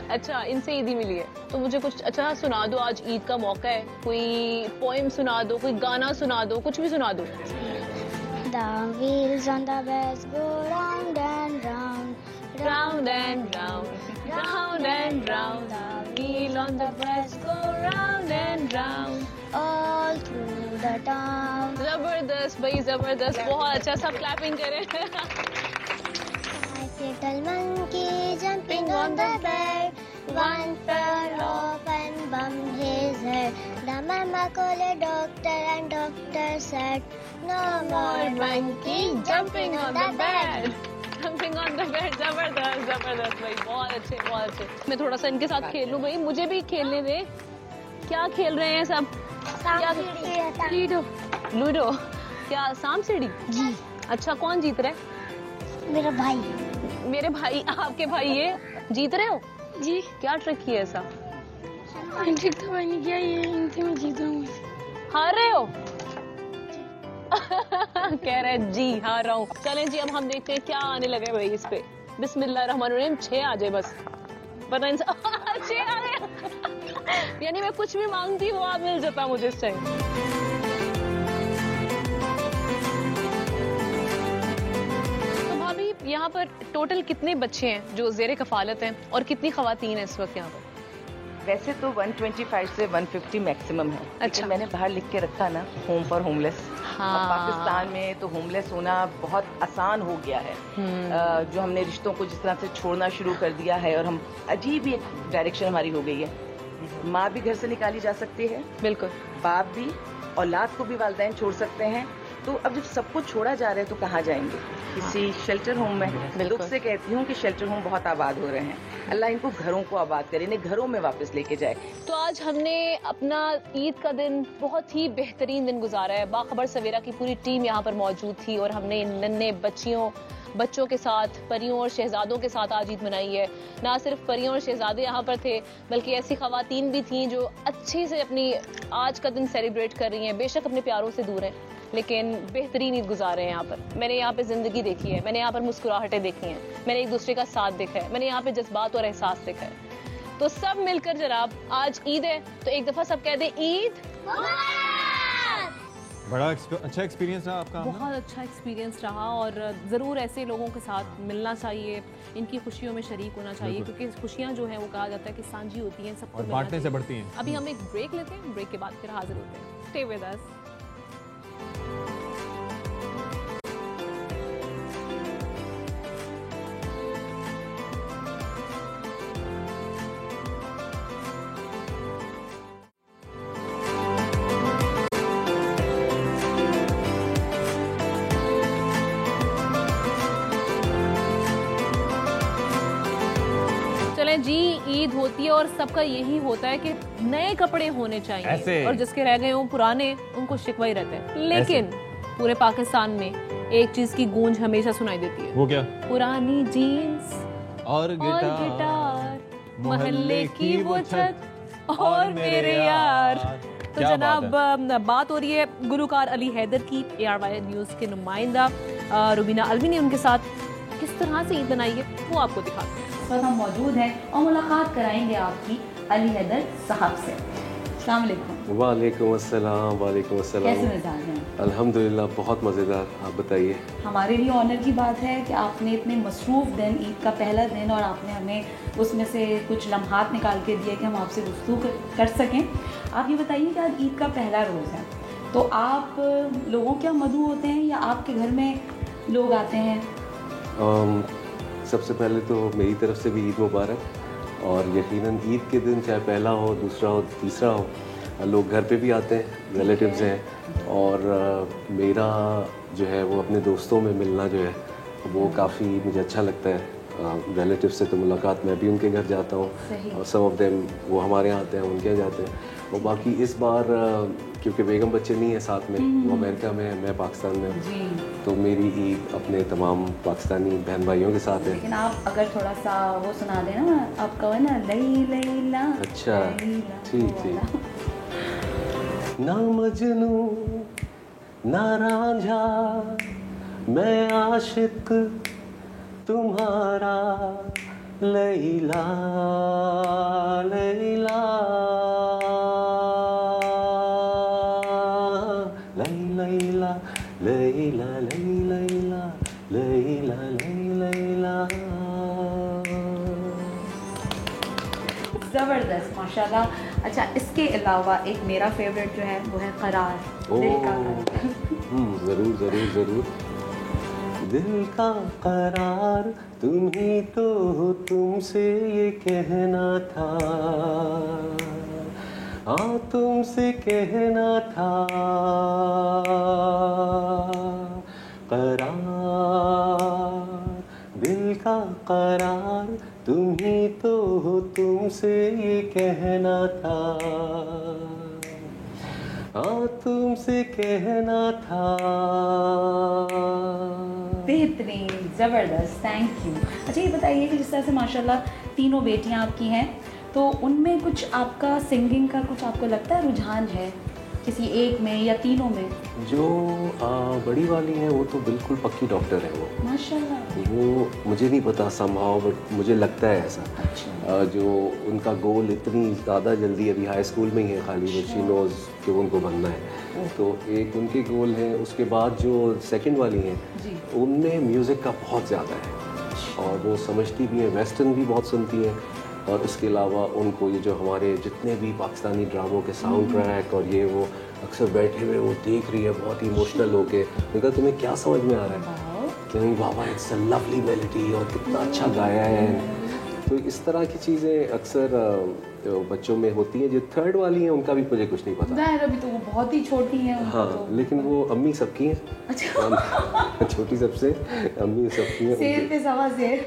Speaker 2: अच्छा, इनसे ईदी मिली है। तो मुझे कुछ अच्छा सुना दो, आज ईद का मौका है, कोई पोएम सुना दो, कोई गाना सुना दो, कुछ भी सुना दो।
Speaker 3: The wheels on the bus go round and round,
Speaker 2: round and round, round and round. The wheel on the bus go round and round,
Speaker 3: all through the town.
Speaker 2: जबरदस्त भाई जबरदस्त, बहुत अच्छा, सब क्लैपिंग करें।
Speaker 3: Little monkey jumping on the bed, one fell off and bumped his head. The mama called a doctor and doctor said, no more monkey jumping on the bed.
Speaker 2: Jumping on the bed, जबरदस्त जबरदस्त भाई, बहुत अच्छे बहुत अच्छे। मैं थोड़ा सा इनके साथ खेल लूं भाई, मुझे भी खेलने दे। क्या खेल रहे हैं सब?
Speaker 3: लूडो।
Speaker 2: लूडो? क्या सांप सीढ़ी?
Speaker 3: जी।
Speaker 2: अच्छा कौन जीत रहा है?
Speaker 3: मेरा भाई।
Speaker 2: मेरे भाई, आपके भाई ये जीत रहे हो?
Speaker 11: जी।
Speaker 2: क्या ट्रिक किया ऐसा?
Speaker 11: ट्रिक तो मैंने किया, ये इनसे मैं जीतूंगी।
Speaker 2: हार रहे हो? कह रहे जी हार रहा हूँ। चलें जी, अब हम देखते हैं क्या आने लगे भाई इस पे। बिस्मिल्लाहिर्रहमानिर्रहीम। 6 आ जाए बस, पता नहीं 6 आ गए। यानी मैं कुछ भी मांगती वो आप मिल जाता मुझे इस टाइम। यहाँ पर टोटल कितने बच्चे हैं जो ज़ेरे कफालत हैं और कितनी खवातीन हैं इस वक्त यहाँ पर?
Speaker 10: वैसे तो 125 से 150 मैक्सिमम है।
Speaker 2: अच्छा,
Speaker 10: मैंने बाहर लिख के रखा ना, होम फॉर होमलेस।
Speaker 2: हाँ।
Speaker 10: पाकिस्तान में तो होमलेस होना बहुत आसान हो गया है। जो हमने रिश्तों को जिस तरह से छोड़ना शुरू कर दिया है, और हम अजीब ही एक डायरेक्शन हमारी हो गई है। माँ भी घर से निकाली जा सकती है,
Speaker 2: बिल्कुल,
Speaker 10: बाप भी, औलाद को भी वालिदैन छोड़ सकते हैं। तो अब जब सबको छोड़ा जा रहा है तो कहाँ जाएंगे? किसी शेल्टर होम में। दुख से कहती हूँ कि शेल्टर होम बहुत आबाद हो रहे हैं। अल्लाह इनको घरों को आबाद करे, इन्हें घरों में वापस लेके जाए।
Speaker 2: तो आज हमने अपना ईद का दिन बहुत ही बेहतरीन दिन गुजारा है। बाखबर सवेरा की पूरी टीम यहाँ पर मौजूद थी और हमने नन्हे बच्चों के साथ, परियों और शहजादों के साथ आज ईद मनाई है। ना सिर्फ परियों और शहजादे यहाँ पर थे, बल्कि ऐसी खवातीन भी थीं जो अच्छे से अपनी आज का दिन सेलिब्रेट कर रही हैं। बेशक अपने प्यारों से दूर हैं, लेकिन बेहतरीन ईद गुजार रहे हैं यहाँ पर। मैंने यहाँ पे जिंदगी देखी है, मैंने यहाँ पर मुस्कुराहटें देखी हैं, मैंने एक दूसरे का साथ देखा है, मैंने यहाँ पे जज्बात और एहसास देखा है। तो सब मिलकर जनाब, आज ईद है तो एक दफा सब कह दे ईद।
Speaker 1: बड़ा अच्छा एक्सपीरियंस रहा आपका?
Speaker 2: बहुत अच्छा एक्सपीरियंस रहा, और ज़रूर ऐसे लोगों के साथ मिलना चाहिए, इनकी खुशियों में शरीक होना चाहिए, क्योंकि खुशियाँ जो हैं वो कहा जाता है कि सांझी होती हैं, सबको
Speaker 1: बांटने से बढ़ती हैं।
Speaker 2: अभी हम एक ब्रेक लेते हैं, ब्रेक के बाद फिर हाजिर होते हैं। Stay with us. जी ईद होती है और सबका यही होता है कि नए कपड़े होने चाहिए
Speaker 1: ऐसे।
Speaker 2: और जिसके रह गए हों पुराने, उनको शिकवा ही रहते हैं। लेकिन पूरे पाकिस्तान में एक चीज की गूंज हमेशा सुनाई देती है।
Speaker 1: वो क्या?
Speaker 2: पुरानी जीन्स
Speaker 1: और गिटार,
Speaker 2: मोहल्ले की वो छत और मेरे यार। तो जनाब बात हो रही है गुलकार अली हैदर की। ARY न्यूज़ के नुमाइंदा रुबीना अलवी ने उनके साथ किस तरह से ईद बनाई है वो आपको दिखाते हैं।
Speaker 8: इस वक्त हम मौजूद हैं और मुलाकात कराएंगे आपकी अली हैदर साहब से। अस्सलाम वालेकुम।
Speaker 12: वालेकुम अस्सलाम। वालेकुम अस्सलाम।
Speaker 8: कैसे मिजाज हैं?
Speaker 12: अल्हम्दुलिल्लाह बहुत मज़ेदार। आप बताइए।
Speaker 8: हमारे लिए ऑनर की बात है कि आपने इतने मसरूफ़ दिन, ईद का पहला दिन, और आपने हमें उसमें से कुछ लम्हात निकाल के दिए कि हम आपसे गुफ्तगू कर सकें। आप ये बताइए कि आज ईद का पहला रोज़ है, तो आप लोगों के मदऊ होते हैं या आपके घर में लोग आते हैं?
Speaker 12: सबसे पहले तो मेरी तरफ से भी ईद मुबारक। और यकीनन ईद के दिन चाहे पहला हो, दूसरा हो, तीसरा हो, लोग घर पे भी आते हैं, रिलेटिव्स हैं। और मेरा जो है वो अपने दोस्तों में मिलना जो है वो काफ़ी मुझे अच्छा लगता है। रिलेटिव से तो मुलाकात, मैं भी उनके घर जाता हूँ और सम ऑफ देम वो हमारे यहाँ आते हैं, उनके यहाँ जाते हैं। और बाकी इस बार क्योंकि बेगम बच्चे नहीं है साथ में, वो अमेरिका में है, मैं पाकिस्तान में हूँ, तो मेरी ईद अपने तमाम पाकिस्तानी बहन भाइयों के साथ है।
Speaker 8: लेकिन आप अगर थोड़ा सा वो सुना देना, आप कहो ना लई लैला।
Speaker 12: अच्छा ठीक ठीक। ना मजनू ना रांझा, मैं आशिक तुम्हारा, लैला लैला लैला लैला लैला लैला लैला।
Speaker 8: ज़बरदस्त, माशाल्लाह। अच्छा, इसके अलावा एक मेरा फेवरेट जो है वो है करार, दिल का करार।
Speaker 12: ज़रूर ज़रूर ज़रूर। दिल का करार तुम ही तो हो, तुमसे ये कहना था, हाँ तुमसे कहना था। करार दिल का करार तुम ही तो हो, तुमसे ये कहना था, हाँ तुमसे कहना था।
Speaker 8: बेहतरीन, ज़बरदस्त, थैंक यू। अच्छा ये बताइए कि जिस तरह से माशाल्लाह तीनों बेटियां आपकी हैं, तो उनमें कुछ आपका सिंगिंग का कुछ आपको लगता है रुझान है किसी एक में या तीनों में?
Speaker 12: जो बड़ी वाली है वो तो बिल्कुल पक्की डॉक्टर है वो,
Speaker 8: माशाल्लाह।
Speaker 12: वो मुझे नहीं पता समहाउ, बट मुझे लगता है ऐसा।
Speaker 8: अच्छा।
Speaker 12: जो उनका गोल इतनी ज़्यादा जल्दी, अभी हाई स्कूल में ही है खाली, वो शी नोज़ कि उनको बनना है, तो एक उनके गोल है। उसके बाद जो सेकंड वाली हैं उनमें म्यूज़िक का बहुत ज़्यादा है और वो समझती भी हैं, वेस्टर्न भी बहुत सुनती हैं। और इसके अलावा उनको ये जो हमारे जितने भी पाकिस्तानी ड्रामों के साउंड ट्रैक और ये वो अक्सर बैठे हुए वो देख रही है बहुत ही इमोशनल होके। मैंने कहा तुम्हें क्या समझ में आ रहा है? कि नहीं बाबा, इट्स अ लवली मेलोडी और कितना अच्छा गाया है। तो इस तरह की चीज़ें अक्सर बच्चों में होती हैं। जो थर्ड वाली हैं उनका भी मुझे कुछ नहीं पता।
Speaker 8: अभी तो वो बहुत ही छोटी हैं।
Speaker 12: हाँ तो। लेकिन वो अम्मी सबकी हैं। अच्छा। छोटी सबसे, अम्मी सबकी हैं।
Speaker 8: शेर पे सवा शेर।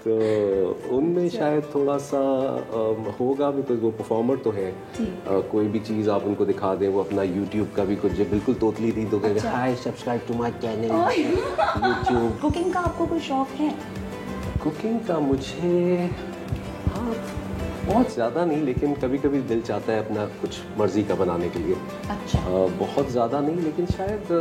Speaker 12: तो उनमें शायद थोड़ा सा होगा भी, तो वो परफॉर्मर तो है। कोई भी चीज़ आप उनको दिखा दें, वो अपना यूट्यूब का भी कुछ बिल्कुल तोतली थी तो कहेंगे hi subscribe to my channel YouTube.
Speaker 8: Cooking का आपको कोई शौक है?
Speaker 12: कुकिंग का मुझे हाँ बहुत ज़्यादा नहीं, लेकिन कभी कभी दिल चाहता है अपना कुछ मर्ज़ी का बनाने के लिए।
Speaker 8: अच्छा।
Speaker 12: बहुत ज़्यादा नहीं, लेकिन शायद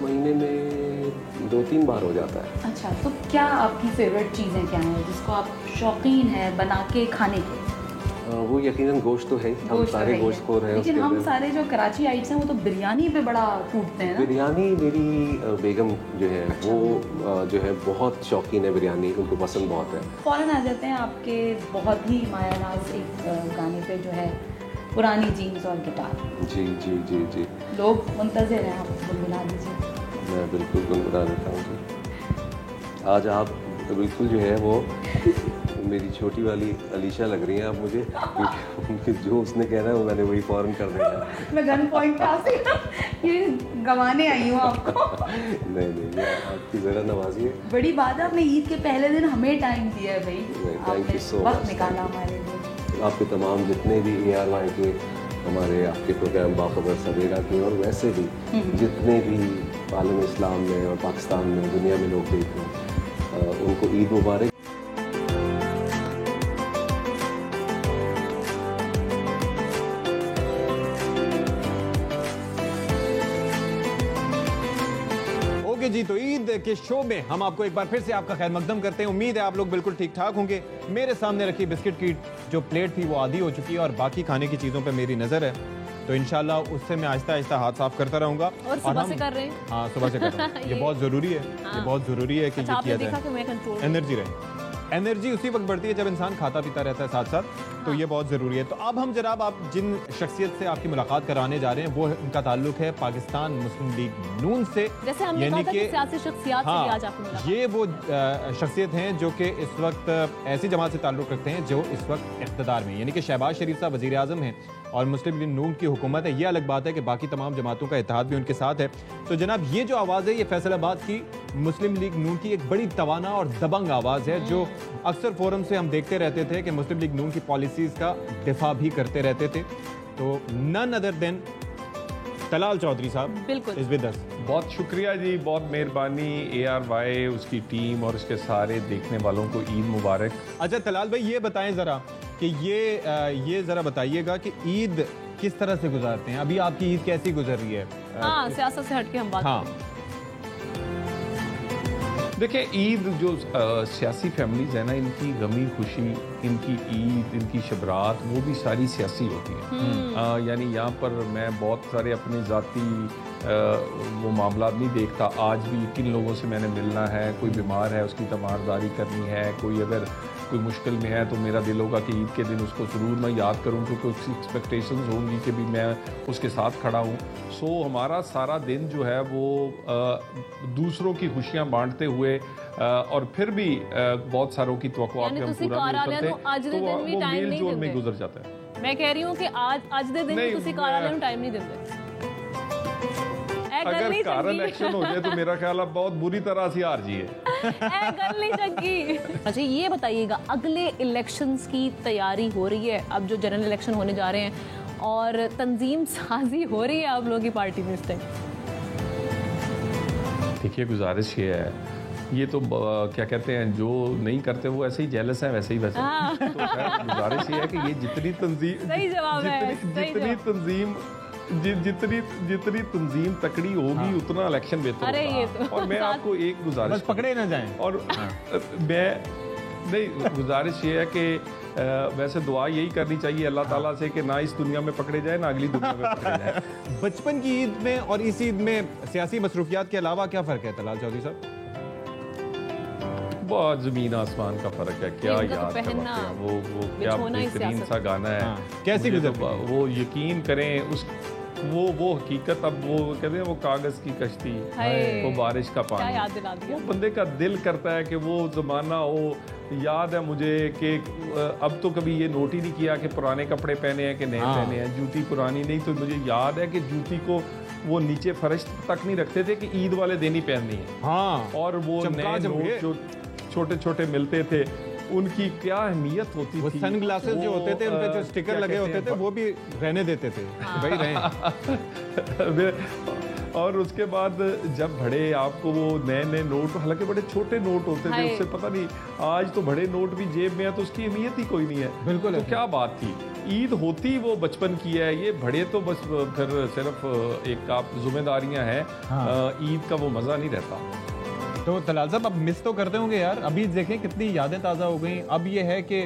Speaker 12: महीने में 2-3 बार हो जाता है।
Speaker 8: अच्छा, तो क्या आपकी फेवरेट चीज़ें क्या हैं जिसको आप शौकीन हैं बना के खाने के?
Speaker 12: वो यकीनन गोश्त तो है, हम सारे गोश्त को रहे हैं।
Speaker 8: लेकिन हम सारे जो कराची आइट्स हैं वो तो बिरयानी पे बड़ा टूटते हैं ना?
Speaker 12: बिरयानी मेरी बेगम जो है वो जो है बहुत शौकीन है बिरयानी, उनको पसंद बहुत है।
Speaker 8: फ़ौरन आ जाते हैं आपके बहुत ही मायानाज एक गाने पे जो है पुरानी जीन्स और गिटार।
Speaker 12: जी जी जी जी,
Speaker 8: लोग मुंतज़िर हैं, आप गुनगुना दीजिए।
Speaker 12: मैं बिल्कुल गुनगुना देता हूँ जी। आज आप बिल्कुल जो है वो मेरी छोटी वाली अलीशा लग रही हैं आप मुझे, क्योंकि जो उसने कहना है वो मैंने वही फ़ौरन कर देना।
Speaker 8: मैं गन पॉइंट पे ये गंवाने आई हूँ आपको।
Speaker 12: नहीं नहीं, आपकी ज़रा नवाजिए।
Speaker 8: बड़ी बात है, आपने ईद के पहले दिन हमें टाइम दिया है भाई,
Speaker 12: थैंक यू सो
Speaker 8: वक्त निकाला हमारे लिए।
Speaker 12: आपके तमाम जितने भी ARY के हमारे आपके प्रोग्राम बाखबर सवेरा के और वैसे भी जितने भी आलम इस्लाम में और पाकिस्तान में दुनिया में लोग देखते हैं उनको ईद मुबारक।
Speaker 1: के शो में हम आपको एक बार फिर से आपका खैर मकदम करते हैं। उम्मीद है आप लोग बिल्कुल ठीक ठाक होंगे। मेरे सामने रखी बिस्किट की जो प्लेट थी वो आधी हो चुकी है और बाकी खाने की चीज़ों पे मेरी नज़र है, तो इंशाल्लाह उससे मैं आहिस्ता आहिस्ता हाथ साफ करता रहूंगा।
Speaker 2: और सुबह से कर रहे हैं?
Speaker 1: हाँ, सुबह से कर रहे हैं। ये बहुत ज़रूरी है, ये बहुत ज़रूरी है कि ये किया जाए। एनर्जी रहे, एनर्जी उसी वक्त बढ़ती है जब इंसान खाता पीता रहता है साथ साथ, तो ये बहुत ज़रूरी है। तो अब हम जनाब आप जिन शख्सियत से आपकी मुलाकात कराने जा रहे हैं वो उनका ताल्लुक है पाकिस्तान मुस्लिम लीग नून से।
Speaker 2: जैसे हमने कहा था कि सियासी शख्सियत से भी आज आपकी मुलाकात।
Speaker 1: ये वो शख्सियत हैं जो कि इस वक्त ऐसी जमात से ताल्लुक़ रखते हैं जो इस वक्त इक़्तिदार में, यानी कि शहबाज शरीफ साहब वज़ीर आज़म हैं और मुस्लिम लीग नून की हुकूमत है। ये अलग बात है कि बाकी तमाम जमातों का इत्तेहाद भी उनके साथ है। तो जनाब ये जो आवाज़ है ये फैसलाबाद की मुस्लिम लीग नून की एक बड़ी तवाना और दबंग आवाज़ है, जो अक्सर फोरम से हम देखते रहते थे कि मुस्लिम लीग नून की पॉलिसीज़ का दिफा भी करते रहते थे। तो none other than Talal Chaudhary Sahab इस विद अस।
Speaker 13: बहुत शुक्रिया जी, बहुत मेहरबानी ARY, उसकी टीम और उसके सारे देखने वालों को ईद मुबारक।
Speaker 1: अच्छा तलाल भाई ये बताएं ज़रा कि ये ज़रा बताइएगा कि ईद किस तरह से गुजारते हैं? अभी आपकी ईद कैसी गुजर रही है?
Speaker 2: हाँ, सियासत से हटके हम बात
Speaker 13: हाँ देखिए, ईद जो सियासी फैमिलीज है ना, इनकी गमी खुशी, इनकी ईद, इनकी शबरात, वो भी सारी सियासी होती है। यानी यहाँ पर मैं बहुत सारे अपने ज़ाती वो मामला नहीं देखता। आज भी किन लोगों से मैंने मिलना है, कोई बीमार है उसकी तीमारदारी करनी है, कोई अगर कोई मुश्किल में है तो मेरा दिल होगा कि ईद के दिन उसको ज़रूर मैं याद करूं, क्योंकि उसकी एक्सपेक्टेशंस होंगी कि भी मैं उसके साथ खड़ा हूं। सो हमारा सारा दिन जो है वो दूसरों की खुशियां बांटते हुए और फिर भी बहुत सारों की तवक्कुआत में हम पूरा नहीं करते, तो वो मेल जोल में गुजर जाता है।
Speaker 2: मैं कह रही हूँ कि आज दे दिन तुसी कार्यालय में टाइम नहीं देते।
Speaker 13: अगर कार इलेक्शन हो जाए तो मेरा ख्याल अब बहुत बुरी तरह से हार जी
Speaker 2: है। अच्छा ये बताइएगा, अगले इलेक्शंस की तैयारी हो रही है, अब जो जनरल इलेक्शन होने जा रहे हैं और तंजीम साजी हो रही है आप लोगों की पार्टी में इस टाइम?
Speaker 13: देखिए गुजारिश ये है, ये तो क्या कहते हैं, जो नहीं करते वो ऐसे ही जेलस है वैसे ही वैसे। तो गुजारिश ये है कि ये जितनी तंजीम तकड़ी होगी उतना इलेक्शन बेहतर होगा। और मैं आपको एक गुजारिश,
Speaker 1: पकड़े ना जाएं।
Speaker 13: और मैं नहीं, गुजारिश ये है कि वैसे दुआ यही करनी चाहिए अल्लाह ताला से कि ना इस दुनिया में पकड़े जाए ना अगली दुनिया में पकड़े जाए।
Speaker 1: बचपन की ईद में और इस ईद में सियासी मसरूफियात के अलावा क्या फ़र्क है तलाल चौधरी साहब?
Speaker 13: बहुत ज़मीन आसमान का फ़र्क है। क्या याद करते हैं वो क्या बेहतरीन सा गाना है।
Speaker 1: कैसी
Speaker 13: वो यकीन करें उस वो हकीकत, अब वो कहते हैं वो कागज़ की कश्ती, वो बारिश का पानी, वो बंदे का दिल करता है कि वो ज़माना हो। याद है मुझे कि अब तो कभी ये नोट ही नहीं किया कि पुराने कपड़े पहने हैं कि नहीं पहने हैं, जूती पुरानी नहीं, तो मुझे याद है कि जूती को वो नीचे फर्श तक नहीं रखते थे कि ईद वाले दिन ही पहननी है।
Speaker 1: हाँ,
Speaker 13: और वो नए नोट जो छोटे छोटे मिलते थे उनकी क्या अहमियत होती थी।
Speaker 1: वो सन ग्लासेस जो होते थे उन पे जो स्टिकर लगे होते थे वो भी रहने देते थे, वही रहे।
Speaker 13: और उसके बाद जब बड़े आपको वो नए नए नोट, हालांकि बड़े छोटे नोट होते थे, उससे पता नहीं, आज तो बड़े नोट भी जेब में है तो उसकी अहमियत ही कोई नहीं है।
Speaker 1: बिल्कुल।
Speaker 13: तो क्या बात थी, ईद होती वो बचपन की है, ये बड़े तो बस फिर सिर्फ एक आप जिम्मेदारियां हैं। ईद का वो मज़ा नहीं रहता।
Speaker 1: तो तलाल साहब अब मिस तो करते होंगे यार, अभी देखें कितनी यादें ताज़ा हो गई। अब ये है कि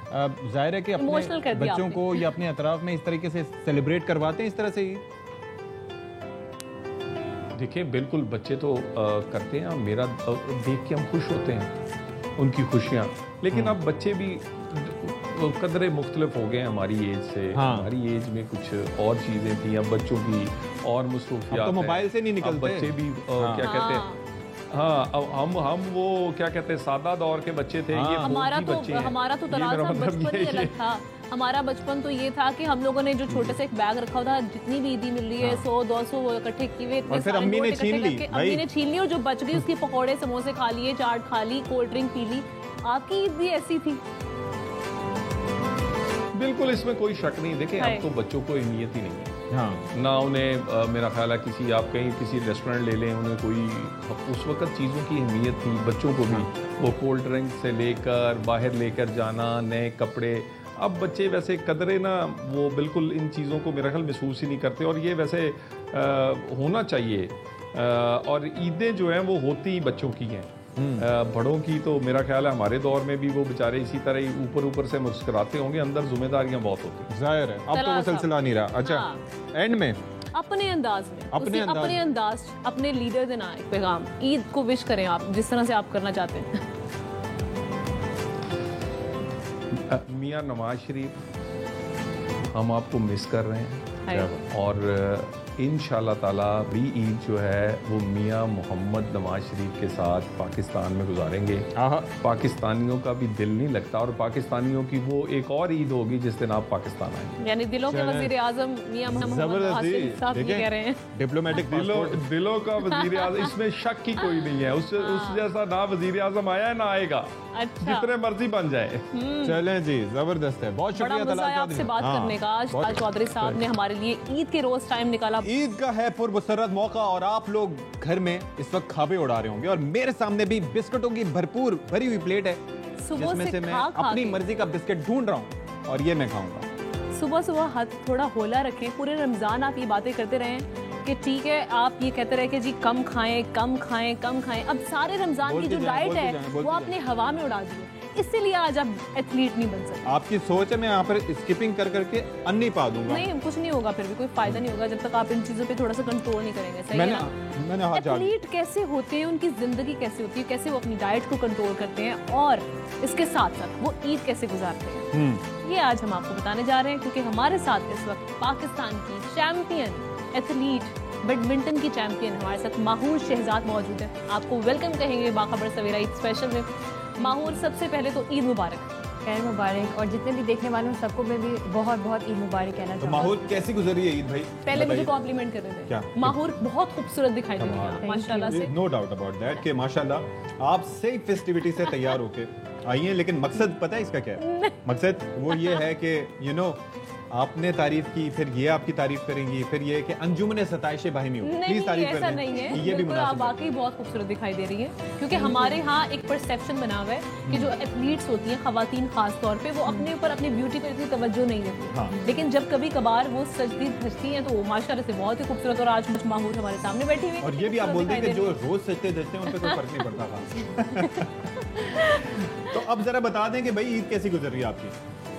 Speaker 1: जाहिर है कि अपने बच्चों को या अपने अतराफ में इस तरीके से सेलिब्रेट करवाते हैं इस तरह से ही।
Speaker 13: देखिए बिल्कुल बच्चे तो करते हैं, मेरा देख के हम खुश होते हैं उनकी खुशियाँ, लेकिन अब बच्चे भी कदरे मुख्तलिफ हो गए हैं हमारी एज से। हमारी एज में कुछ और चीज़ें थी, अब बच्चों की और मसरूफियात,
Speaker 1: तो मोबाइल से नहीं निकलते
Speaker 13: बच्चे भी क्या कहते हैं। हाँ, अब हम वो क्या कहते हैं सादा दौर के बच्चे थे। ये
Speaker 2: हमारा तो तलाल साहब बचपन ही अलग था। हमारा बचपन तो ये था कि हम लोगों ने जो छोटे से एक बैग रखा था, जितनी भी ईदी मिल रही है 100-200 वो इकट्ठे किए हुए, इतने सारे
Speaker 1: अम्मी ने
Speaker 2: छीन ली और जो बच गई उसकी पकौड़े समोसे खा लिए, चाट खा ली, कोल्ड ड्रिंक पी ली। आपकी ईद भी ऐसी थी?
Speaker 13: बिल्कुल, इसमें कोई शक नहीं। देखें अब तो बच्चों को अहमियत ही नहीं है। ना उन्हें मेरा ख्याल है किसी आप कहीं किसी रेस्टोरेंट ले लें, उन्हें कोई उस वक्त चीज़ों की अहमियत थी। बच्चों को भी वो कोल्ड ड्रिंक से लेकर बाहर लेकर जाना, नए कपड़े, अब बच्चे वैसे कदरे ना वो बिल्कुल इन चीज़ों को मेरा ख्याल महसूस ही नहीं करते। और ये वैसे होना चाहिए और ईदें जो हैं वो होती ही बच्चों की हैं। बड़ों की तो मेरा ख्याल है हमारे दौर में भी वो बेचारे इसी तरह ही ऊपर ऊपर से मुस्कुराते होंगे, अंदर जिम्मेदारियां बहुत होती हैं।
Speaker 1: जाहिर है, अब तो वो सिलसिला नहीं रहा। अच्छा, एंड में
Speaker 2: अपने अंदाज में अपने लीडर देना एक पैगाम, ईद को विश करें आप जिस तरह से आप करना चाहते हैं।
Speaker 13: मियां नवाज शरीफ, हम आपको मिस कर रहे हैं और इंशाल्लाह ताला भी ईद जो है वो मियां मोहम्मद नवाज शरीफ के साथ पाकिस्तान में गुजारेंगे। पाकिस्तानियों का भी दिल नहीं लगता और पाकिस्तानियों की वो एक और ईद होगी जिस दिन आप पाकिस्तान आएंगे।
Speaker 2: यानी दिलों के वजीर आजम मियां मोहम्मद नवाज शरीफ साहब ये कह रहे हैं।
Speaker 1: डिप्लोमेटिक
Speaker 13: दिलों का वजीर आजम, इसमें शक की कोई नहीं है। उस जैसा ना वजीर आजम आया है ना आएगा।
Speaker 2: अच्छा,
Speaker 13: जितने मर्जी बन जाए।
Speaker 1: चलें जी, जबरदस्त है, बहुत शुक्रिया
Speaker 2: तलाल आपसे बात करने का। आज चौधरी साहब ने हमारे लिए ईद के रोज टाइम निकाला।
Speaker 1: ईद का है पुरमसरत मौका और आप लोग घर में इस वक्त खाबे उड़ा रहे होंगे और मेरे सामने भी बिस्कुटों की भरपूर भरी हुई प्लेट है जिसमें से मैं अपनी मर्जी का बिस्किट ढूंढ रहा हूँ और ये मैं खाऊंगा।
Speaker 2: सुबह सुबह हाथ थोड़ा होला रखें। पूरे रमजान आप ये बातें करते रहें कि ठीक है, आप ये कहते रहे कि जी कम खाएं कम खाएं कम खाएं। अब सारे रमजान की जो डाइट है वो आपने हवा में उड़ा दी है, इसीलिए आज आप एथलीट नहीं बन सकते।
Speaker 1: आपकी सोच है मैं यहाँ पर स्किपिंग कर करके अन्नी पा दूंगा।
Speaker 2: नहीं, कुछ नहीं होगा, फिर भी कोई फायदा नहीं होगा जब तक आप इन चीजों पे थोड़ा सा कंट्रोल नहीं करेंगे। सही है ना? एथलीट कैसे होते हैं, उनकी जिंदगी कैसे होती है, कैसे वो अपनी डाइट को कंट्रोल करते हैं और इसके साथ साथ वो ईद कैसे गुजारते हैं, ये आज हम आपको बताने जा रहे हैं। क्योंकि हमारे साथ इस वक्त पाकिस्तान की चैंपियन एथलीट, बैडमिंटन की चैंपियन हमारे साथ माहूर शहजाद मौजूद है। आपको वेलकम कहेंगे बाखबर सवेरा ईद स्पेशल में। माहूर, सबसे पहले तो ईद मुबारक।
Speaker 5: खैर मुबारक, और जितने भी देखने वाले हैं सबको मैं भी बहुत बहुत ईद मुबारक कहना चाहूँगा।
Speaker 1: माहौर कैसी गुजरी है ईद भाई?
Speaker 2: पहले मुझे कॉम्प्लीमेंट कर रहे थे।
Speaker 1: क्या?
Speaker 2: माहौर बहुत खूबसूरत दिखाई दे रही है माशाल्लाह से।
Speaker 1: नो डाउट अबाउट दैट कि माशाल्लाह आप सही फेस्टिविटी से तैयार होके आई हैं, लेकिन मकसद पता है इसका क्या है? मकसद वो ये है कि यू नो आपने तारीफ की, फिर ये आपकी तारीफ करेंगी, फिर ये कि अंजुमन सताइश बाहिमी हो। प्लीज तारीफ
Speaker 2: ऐसा नहीं है,
Speaker 1: ये भी
Speaker 2: आप वाकई बहुत खूबसूरत दिखाई दे रही है। क्योंकि हमारे यहाँ एक परसेप्शन बना हुआ है कि जो एथलीट्स होती हैं, खवातीन खास तौर पे, वो अपने ऊपर अपनी ब्यूटी पर इतनी तवज्जो नहीं देती। लेकिन जब कभी कभार वो सजती धजती हैं तो वो माशाल्लाह से बहुत ही खूबसूरत। और आज मुझ माहूर हमारे सामने बैठी हुई,
Speaker 1: और ये भी आप बोलते हैं कि जो रोज सजते धजते हैं उन पे कोई फर्क नहीं पड़ता था। तो अब जरा बता दें कि भाई ईद कैसी गुजर रही है आपकी?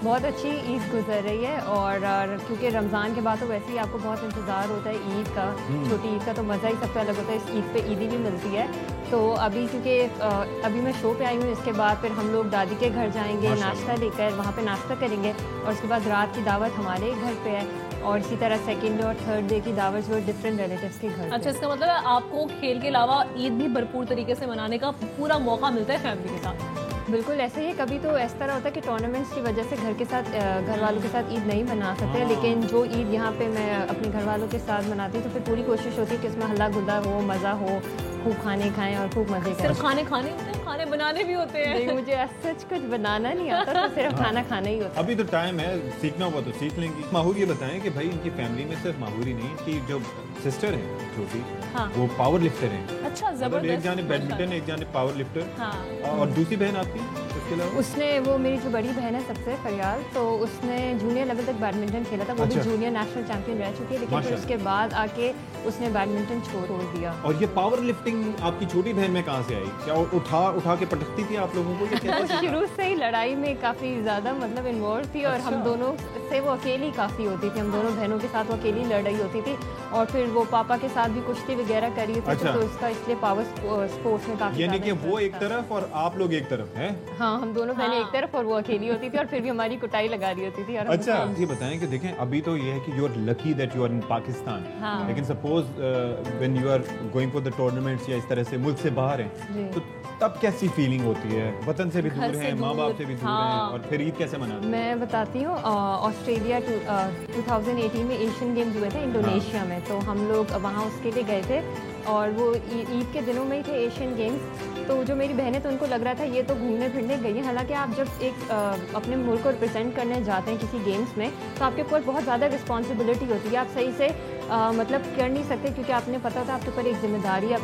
Speaker 5: बहुत अच्छी ईद गुजर रही है और क्योंकि रमज़ान के बाद तो वैसे ही आपको बहुत इंतज़ार होता है ईद का। छोटी ईद का तो मज़ा ही सबसे अलग होता है। इस ईद पे ईदी भी मिलती है। तो अभी क्योंकि अभी मैं शो पे आई हूँ, इसके बाद फिर हम लोग दादी के घर जाएंगे नाश्ता लेकर, वहाँ पे नाश्ता करेंगे और उसके बाद रात की दावत हमारे घर पे है और इसी तरह सेकंड और थर्ड डे की दावत जो डिफरेंट रिलेटिव्स के घर।
Speaker 2: अच्छा, इसका मतलब है आपको खेल के अलावा ईद भी भरपूर तरीके से मनाने का पूरा मौका मिलता है फैमिली के साथ?
Speaker 5: बिल्कुल ऐसे ही। कभी तो इस तरह होता है कि टूर्नामेंट्स की वजह से घर के साथ घर वालों के साथ ईद नहीं मना सकते, लेकिन जो ईद यहाँ पे मैं अपने घर वालों के साथ मनाती हूँ तो फिर पूरी कोशिश होती है कि इसमें हल्ला गुल्ला हो, मज़ा हो, खूब खाने खाएं और खूब मज़े करें।
Speaker 2: सिर्फ खाने होते हैं, खाने बनाने भी होते हैं?
Speaker 5: नहीं, मुझे सच कुछ बनाना नहीं आता, तो सिर्फ खाना खाना ही होता है।
Speaker 1: अभी तो टाइम है, सीखना हुआ तो सीख लेंगी। माहूर ये बताएं कि भाई इनकी फैमिली में सिर्फ माहूर ही नहीं, इनकी जो सिस्टर है छोटी, वो पावर लिफ्टर है।
Speaker 2: अच्छा, जबरदस्त।
Speaker 1: एक जाने बैडमिंटन, एक जाने पावर लिफ्टर। और दूसरी बहन आपकी
Speaker 5: उसने, वो मेरी जो बड़ी बहन है सबसे फरियाल, तो उसने जूनियर लेवल तक बैडमिंटन खेला था। वो भी जूनियर नेशनल चैंपियन रह चुकी है, लेकिन फिर उसके बाद आके उसने बैडमिंटन छोड़ दिया।
Speaker 1: और ये पावर लिफ्टिंग आपकी छोटी बहन में कहाँ से आई? क्या उठा के पटकती थी आप लोगों को?
Speaker 5: शुरू से ही लड़ाई में काफ़ी ज़्यादा मतलब इन्वॉल्व थी और हम दोनों से वो अकेली काफ़ी होती थी। हम दोनों बहनों के साथ वो अकेली लड़ाई होती थी और फिर वो पापा के साथ भी कुश्ती वगैरह करी थी। तो इसका इसलिए पावर स्पोर्ट्स में काफ़ी,
Speaker 1: यानी कि वो एक तरफ और आप लोग एक तरफ हैं?
Speaker 5: हाँ, हम दोनों बहनें एक तरफ और वो अकेली होती थी और फिर भी हमारी कुटाई लगा रही होती थी।
Speaker 1: अच्छा, ये बताएं कि देखें अभी तो ये है कि you are lucky that you are in Pakistan, लेकिन suppose when you are going for the tournaments या इस तरह से मुल्क से बाहर हैं, तो तब कैसी फीलिंग होती है? वतन से भी दूर है, माँ बाप से भी दूर हैं, और फिर ईद कैसे मनाते हैं?
Speaker 5: मैं बताती हूँ। ऑस्ट्रेलिया 2018 में एशियन गेम्स हुए थे इंडोनेशिया में, तो हम लोग वहाँ उसके लिए गए थे और वो ईद के दिनों में ही थे एशियन गेम्स। तो जो मेरी बहनें, तो उनको लग रहा था ये तो घूमने फिरने गई है। हालांकि आप जब एक अपने मुल्क को रिप्रेजेंट करने जाते हैं किसी गेम्स में, तो आपके ऊपर बहुत ज़्यादा रिस्पॉन्सिबिलिटी होती है। आप सही से मतलब कर नहीं सकते क्योंकि आपने पता होता है आपके ऊपर एक जिम्मेदारी है,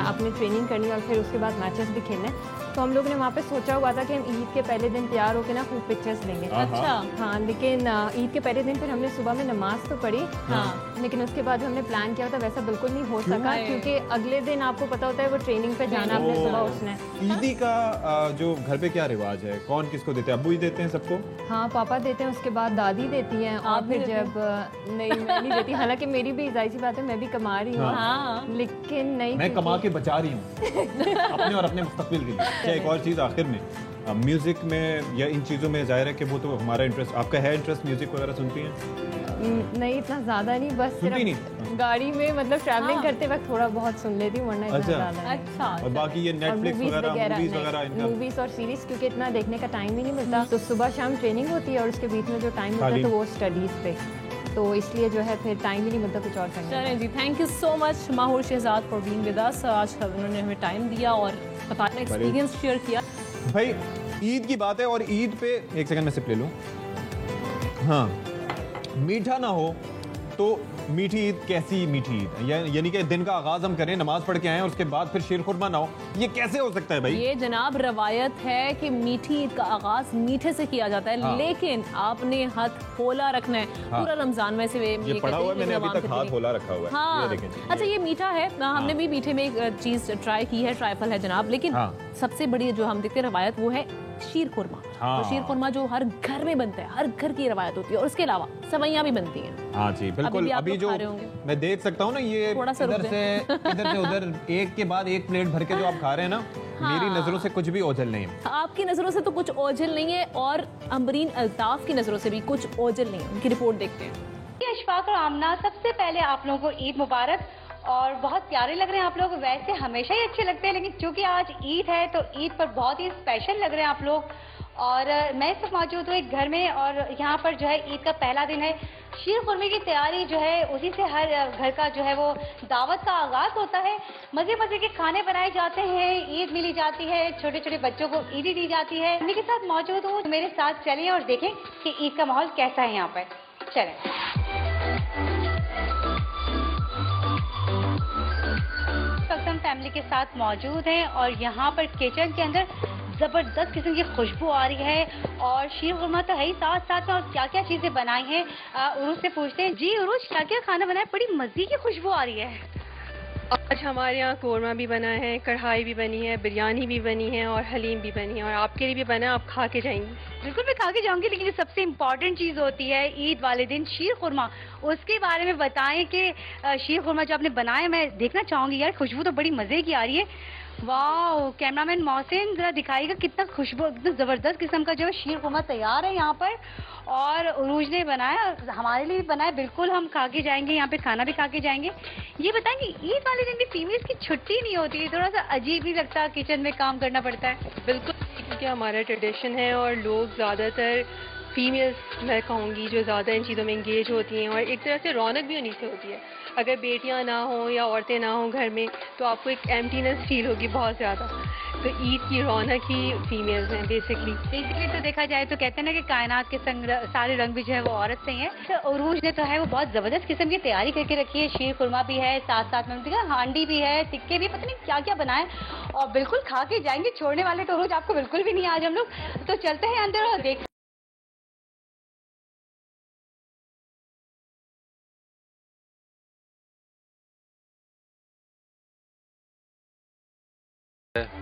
Speaker 5: अपनी ट्रेनिंग करनी और फिर उसके बाद मैचेस भी खेलने। तो हम लोगों ने वहाँ पे सोचा हुआ था कि हम ईद के पहले दिन तैयार होकर ना खूब पिक्चर्स लेंगे।
Speaker 2: अच्छा।
Speaker 5: हाँ, लेकिन ईद के पहले दिन फिर हमने सुबह में नमाज तो पढ़ी, हाँ, लेकिन उसके बाद जो हमने प्लान किया था वैसा बिल्कुल नहीं हो सका क्योंकि अगले दिन आपको पता होता है वो ट्रेनिंग पे जाना, अपने सुबह उठना है।
Speaker 1: ईदी का जो घर पे क्या रिवाज है, कौन किसको देते हैं? अब्बू ही देते हैं सबको?
Speaker 5: हाँ, पापा देते हैं, उसके बाद दादी देती हैं और फिर जब नहीं मैं नहीं देती, हालांकि मेरी भी जाहिर सी बात है मैं भी कमा रही हूँ, लेकिन नहीं,
Speaker 1: मैं कमा के बचा रही हूँ अपने और अपने मुस्तकबिल के लिए। अच्छा, एक और चीज़ आखिर में, म्यूजिक में या इन चीज़ों में जाहिर है कि वो तो हमारा इंटरेस्ट, आपका है इंटरेस्ट, म्यूजिक वगैरह सुनती हैं?
Speaker 5: नहीं, इतना ज़्यादा नहीं, बस सिर्फ गाड़ी में मतलब ट्रैवलिंग करते वक्त थोड़ा बहुत सुन लेती हूँ, वरना इतना ज़्यादा नहीं।
Speaker 2: अच्छा।
Speaker 1: और बाकी ये नेटफ्लिक्स वगैरह, मूवीज वगैरह,
Speaker 5: मूवीज और सीरीज क्योंकि इतना देखने का टाइम ही नहीं मिलता, तो सुबह शाम ट्रेनिंग होती है और उसके बीच में जो टाइम मिलता है तो वो स्टडीज़ पे, तो इसलिए जो है फिर टाइम ही नहीं मिलता कुछ और करने।
Speaker 2: चलें जी, thank you so much Mahaur Shahzad for being with us. आज उन्होंने हमें टाइम दिया और अपना एक्सपीरियंस शेयर किया।
Speaker 1: भाई ईद की बात है और ईद पे एक सेकंड में सिप ले लूं। हाँ, मीठा ना हो तो मीठी ईद कैसी मीठी ईद? यानी कि दिन का आगाज हम करें, नमाज पढ़ के आए और उसके बाद फिर शीर खुरमा ना हो, ये कैसे हो सकता है भाई?
Speaker 2: ये जनाब रवायत है कि मीठी ईद का आगाज मीठे से किया जाता है, लेकिन आपने हाथ खोला रखना है पूरा रमजान में से।
Speaker 1: ये पढ़ा हुआ है मैंने, अभी तक हाथ खोला रखा हुआ है।
Speaker 2: हाँ, अच्छा, ये मीठा है, हमने भी मीठे में एक चीज ट्राई की है, ट्राइफल है जनाब, लेकिन सबसे बड़ी जो हम देखते हैं रवायत वो है शीर खुरमा। तो शीर खुरमा जो हर घर में बनता है, हर घर की रवायत होती है, और उसके अलावा सवैयां भी बनती हैं।
Speaker 1: हाँ जी, बिल्कुल। अभी जो मैं देख सकता हूँ ना, ये इधर से उधर एक के बाद एक प्लेट भर के जो आप खा रहे हैं ना, मेरी नजरों से कुछ भी ओझल नहीं है।
Speaker 2: आपकी नजरों से तो कुछ ओझल नहीं है, और अमरीन अल्ताफ की नजरों से भी कुछ ओझल नहीं है। उनकी रिपोर्ट देखते हैं।
Speaker 8: अशफाक और आमना, सबसे पहले आप लोगों को ईद मुबारक, और बहुत प्यारे लग रहे हैं आप लोग। वैसे हमेशा ही अच्छे लगते हैं, लेकिन चूंकि आज ईद है तो ईद पर बहुत ही स्पेशल लग रहे हैं आप लोग। और मैं इस वक्त मौजूद हूँ एक घर में, और यहाँ पर जो है ईद का पहला दिन है। शीर खुरमे की तैयारी जो है उसी से हर घर का जो है वो दावत का आगाज होता है। मजे मजे के खाने बनाए जाते हैं, ईद मिली जाती है, छोटे छोटे बच्चों को ईदी दी जाती है। उन्हीं के साथ मौजूद हूँ, मेरे साथ चलिए और देखें कि ईद का माहौल कैसा है यहाँ पर। चलें। हम फैमिली के साथ मौजूद हैं और यहाँ पर किचन के अंदर जबरदस्त किस्म की खुशबू आ रही है, और शीर खुरमा तो है ही, साथ साथ में और क्या क्या चीजें बनाई हैं उरुज से पूछते हैं। जी उरुज, क्या क्या खाना बनाया? बड़ी मजे की खुशबू आ रही है।
Speaker 14: आज हमारे यहाँ कोरमा भी बना है, कढ़ाई भी बनी है, बिरयानी भी बनी है और हलीम भी बनी है, और आपके लिए भी बना है, आप खा के जाएंगे।
Speaker 8: बिल्कुल मैं खा के जाऊंगी, लेकिन सबसे इम्पोर्टेंट चीज़ होती है ईद वाले दिन शीर खुरमा, उसके बारे में बताएं कि शीर खुरमा जो आपने बनाया, मैं देखना चाहूँगी यार, खुशबू तो बड़ी मज़े की आ रही है। वाह, कैमरामैन मोहसिन जरा दिखाइएगा कितना खुशबू, एकदम ज़बरदस्त किस्म का जो है शीर खुरमा तैयार है यहाँ पर, और उरूज ने बनाया, हमारे लिए भी बनाया। बिल्कुल हम खा के जाएंगे, यहाँ पे खाना भी खा के जाएंगे। ये बताएंगे ईद वाले दिन भी फीमेल्स की छुट्टी नहीं होती है, थोड़ा सा अजीब ही लगता है, किचन में काम करना पड़ता है।
Speaker 14: बिल्कुल, क्योंकि हमारा ट्रेडिशन है और लोग ज़्यादातर फीमेल्स मैं कहूँगी जो ज़्यादा इन चीज़ों में इंगेज होती हैं, और एक तरह से रौनक भी उन्हीं से होती है। अगर बेटियां ना हों या औरतें ना हों घर में तो आपको एक एम्प्टीनेस फील होगी बहुत ज़्यादा। तो ईद की रौनक ही फीमेल्स हैं बेसिकली
Speaker 8: तो देखा जाए तो कहते हैं ना कि कायनात के संग सारे रंग भी जो है वो औरत से हैं। तो उरूज ने तो है वो बहुत ज़बरदस्त किस्म की तैयारी करके रखी है, शीर खुरमा भी है, साथ साथ में देखा हांडी भी है, टिक्के भी, पता नहीं क्या क्या बनाए, और बिल्कुल खा के जाएंगे, छोड़ने वाले तो उरूज आपको बिल्कुल भी नहीं आज हम लोग। तो चलते हैं अंदर और देख।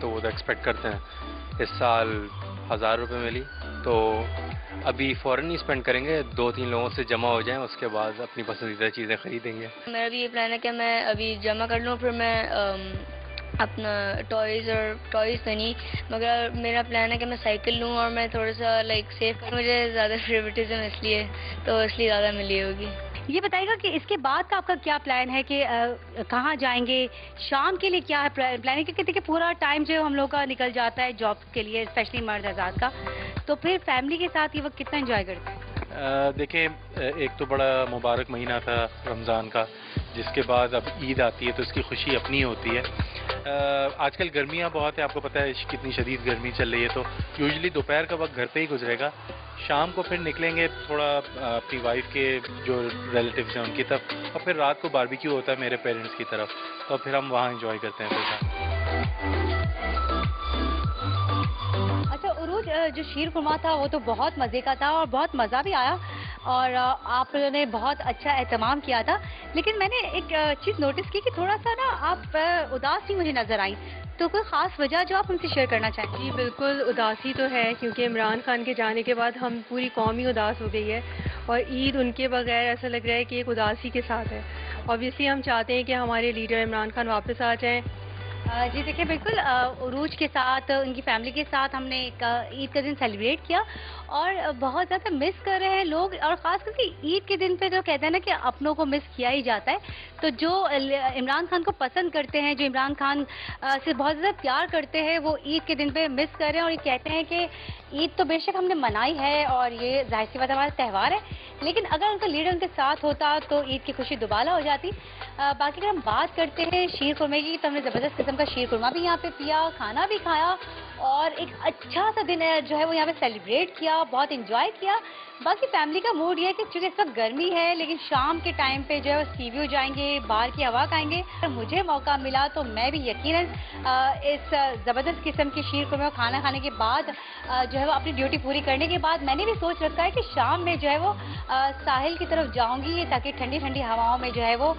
Speaker 15: तो वो तो एक्सपेक्ट करते हैं। इस साल 1000 रुपये मिली तो अभी फ़ौरन ही स्पेंड करेंगे, 2-3 लोगों से जमा हो जाएं, उसके बाद अपनी पसंदीदा चीज़ें खरीदेंगे।
Speaker 16: मेरा भी ये प्लान है कि मैं अभी जमा कर लूँ, फिर मैं अपना टॉयज़ तो नहीं, मगर मेरा प्लान है कि मैं साइकिल लूँ और मैं थोड़ा सा लाइक सेव करूँ। मुझे ज़्यादा फेवरेटिज्म इसलिए ज़्यादा मिली होगी।
Speaker 8: ये बताइएगा कि इसके बाद का आपका क्या प्लान है, कि कहाँ जाएंगे, शाम के लिए क्या है प्लान है? क्योंकि देखिए पूरा टाइम जो हम लोग का निकल जाता है जॉब के लिए, स्पेशली मर्द हज़रात का, तो फिर फैमिली के साथ ये वक्त कितना एंजॉय करते हैं?
Speaker 15: देखिए, एक तो बड़ा मुबारक महीना था रमज़ान का, जिसके बाद अब ईद आती है तो इसकी खुशी अपनी होती है। आजकल गर्मियाँ बहुत है, आपको पता है कितनी शदीद गर्मी चल रही है, तो यूजुअली दोपहर का वक्त घर पे ही गुजरेगा। शाम को फिर निकलेंगे थोड़ा अपनी वाइफ के जो रिलेटिव्स हैं उनकी तरफ, और फिर रात को बारबेक्यू होता है मेरे पेरेंट्स की तरफ, तो फिर हम वहाँ एंजॉय करते हैं फिर।
Speaker 17: अच्छा उरूज, जो शीर खुरमा था वो तो बहुत मज़े का था और बहुत मज़ा भी आया और आप लोगों ने बहुत अच्छा एहतमाम किया था, लेकिन मैंने एक चीज़ नोटिस की कि थोड़ा सा ना आप उदास ही मुझे नज़र आई, तो कोई ख़ास वजह जो आप हमसे शेयर करना चाहें?
Speaker 14: जी बिल्कुल, उदासी तो है क्योंकि इमरान खान के जाने के बाद हम पूरी कौम ही उदास हो गई है और ईद उनके बगैर ऐसा लग रहा है कि एक उदासी के साथ है। ऑब्वियसली हम चाहते हैं कि हमारे लीडर इमरान खान वापस आ जाएं।
Speaker 17: जी देखिए, बिल्कुल उरूज के साथ उनकी फैमिली के साथ हमने ईद का दिन सेलिब्रेट किया और बहुत ज़्यादा मिस कर रहे हैं लोग, और ख़ास करके ईद के दिन पे जो कहते हैं ना कि अपनों को मिस किया ही जाता है, तो जो इमरान खान को पसंद करते हैं, जो इमरान खान से बहुत ज़्यादा प्यार करते हैं, वो ईद के दिन पे मिस कर रहे हैं और ये कहते हैं कि ईद तो बेशक हमने मनाई है और ये जाहिर सी बात हमारा त्यौहार है, लेकिन अगर उनका लीडर उनके साथ होता तो ईद की खुशी दुबाला हो जाती। बाकी अगर हम बात करते हैं शीर खुरमे की, तो हमने ज़बरदस्त किस्म का शीर खुरमा भी यहाँ पे पिया, खाना भी खाया और एक अच्छा सा दिन जो है वो यहाँ पे सेलिब्रेट किया, बहुत इंजॉय किया। बाकी फैमिली का मूड ये है कि चूँकि इस वक्त गर्मी है, लेकिन शाम के टाइम पे जो है वो सी व्यू जाएंगे, बाहर की हवा खाएंगे। अगर मुझे मौका मिला तो मैं भी यकीनन इस ज़बरदस्त किस्म की शीर खुरमा खाना खाने के बाद जो है वो अपनी ड्यूटी पूरी करने के बाद मैंने भी सोच रखा है कि शाम में जो है वो साहिल की तरफ जाऊंगी, ताकि ठंडी ठंडी हवाओं में जो है वो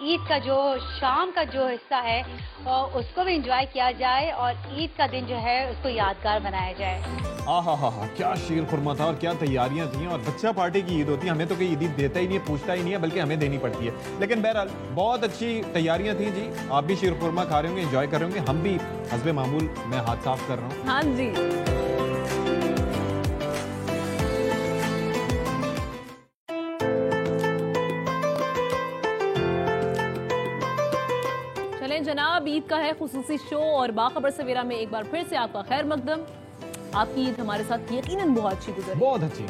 Speaker 17: ईद का जो शाम का जो हिस्सा है उसको भी इंजॉय किया जाए और ईद का दिन जो है उसको यादगार बनाया जाए।
Speaker 1: हाँ, क्या शीर खुरमा था और क्या तैयारियां थी, और बच्चा पार्टी की ईद होती है, हमें तो कोई ईद देता ही नहीं है, पूछता ही नहीं है, बल्कि हमें देनी पड़ती है। लेकिन बहरहाल बहुत अच्छी तैयारियां थी जी, आप भी शीर खुरमा खा रहे होंगे, एंजॉय कर रहे होंगे, हम भी हस्बे मामूल मैं हाथ साफ कर रहा हूँ।
Speaker 2: हाँ जी, जनाब, ईद का है खुसूसी शो और बाखबर सवेरा में एक बार फिर से आपका खैर मकदम। आपकी ईद हमारे साथ यकीनन बहुत अच्छी गुजरी,
Speaker 1: बहुत अच्छी।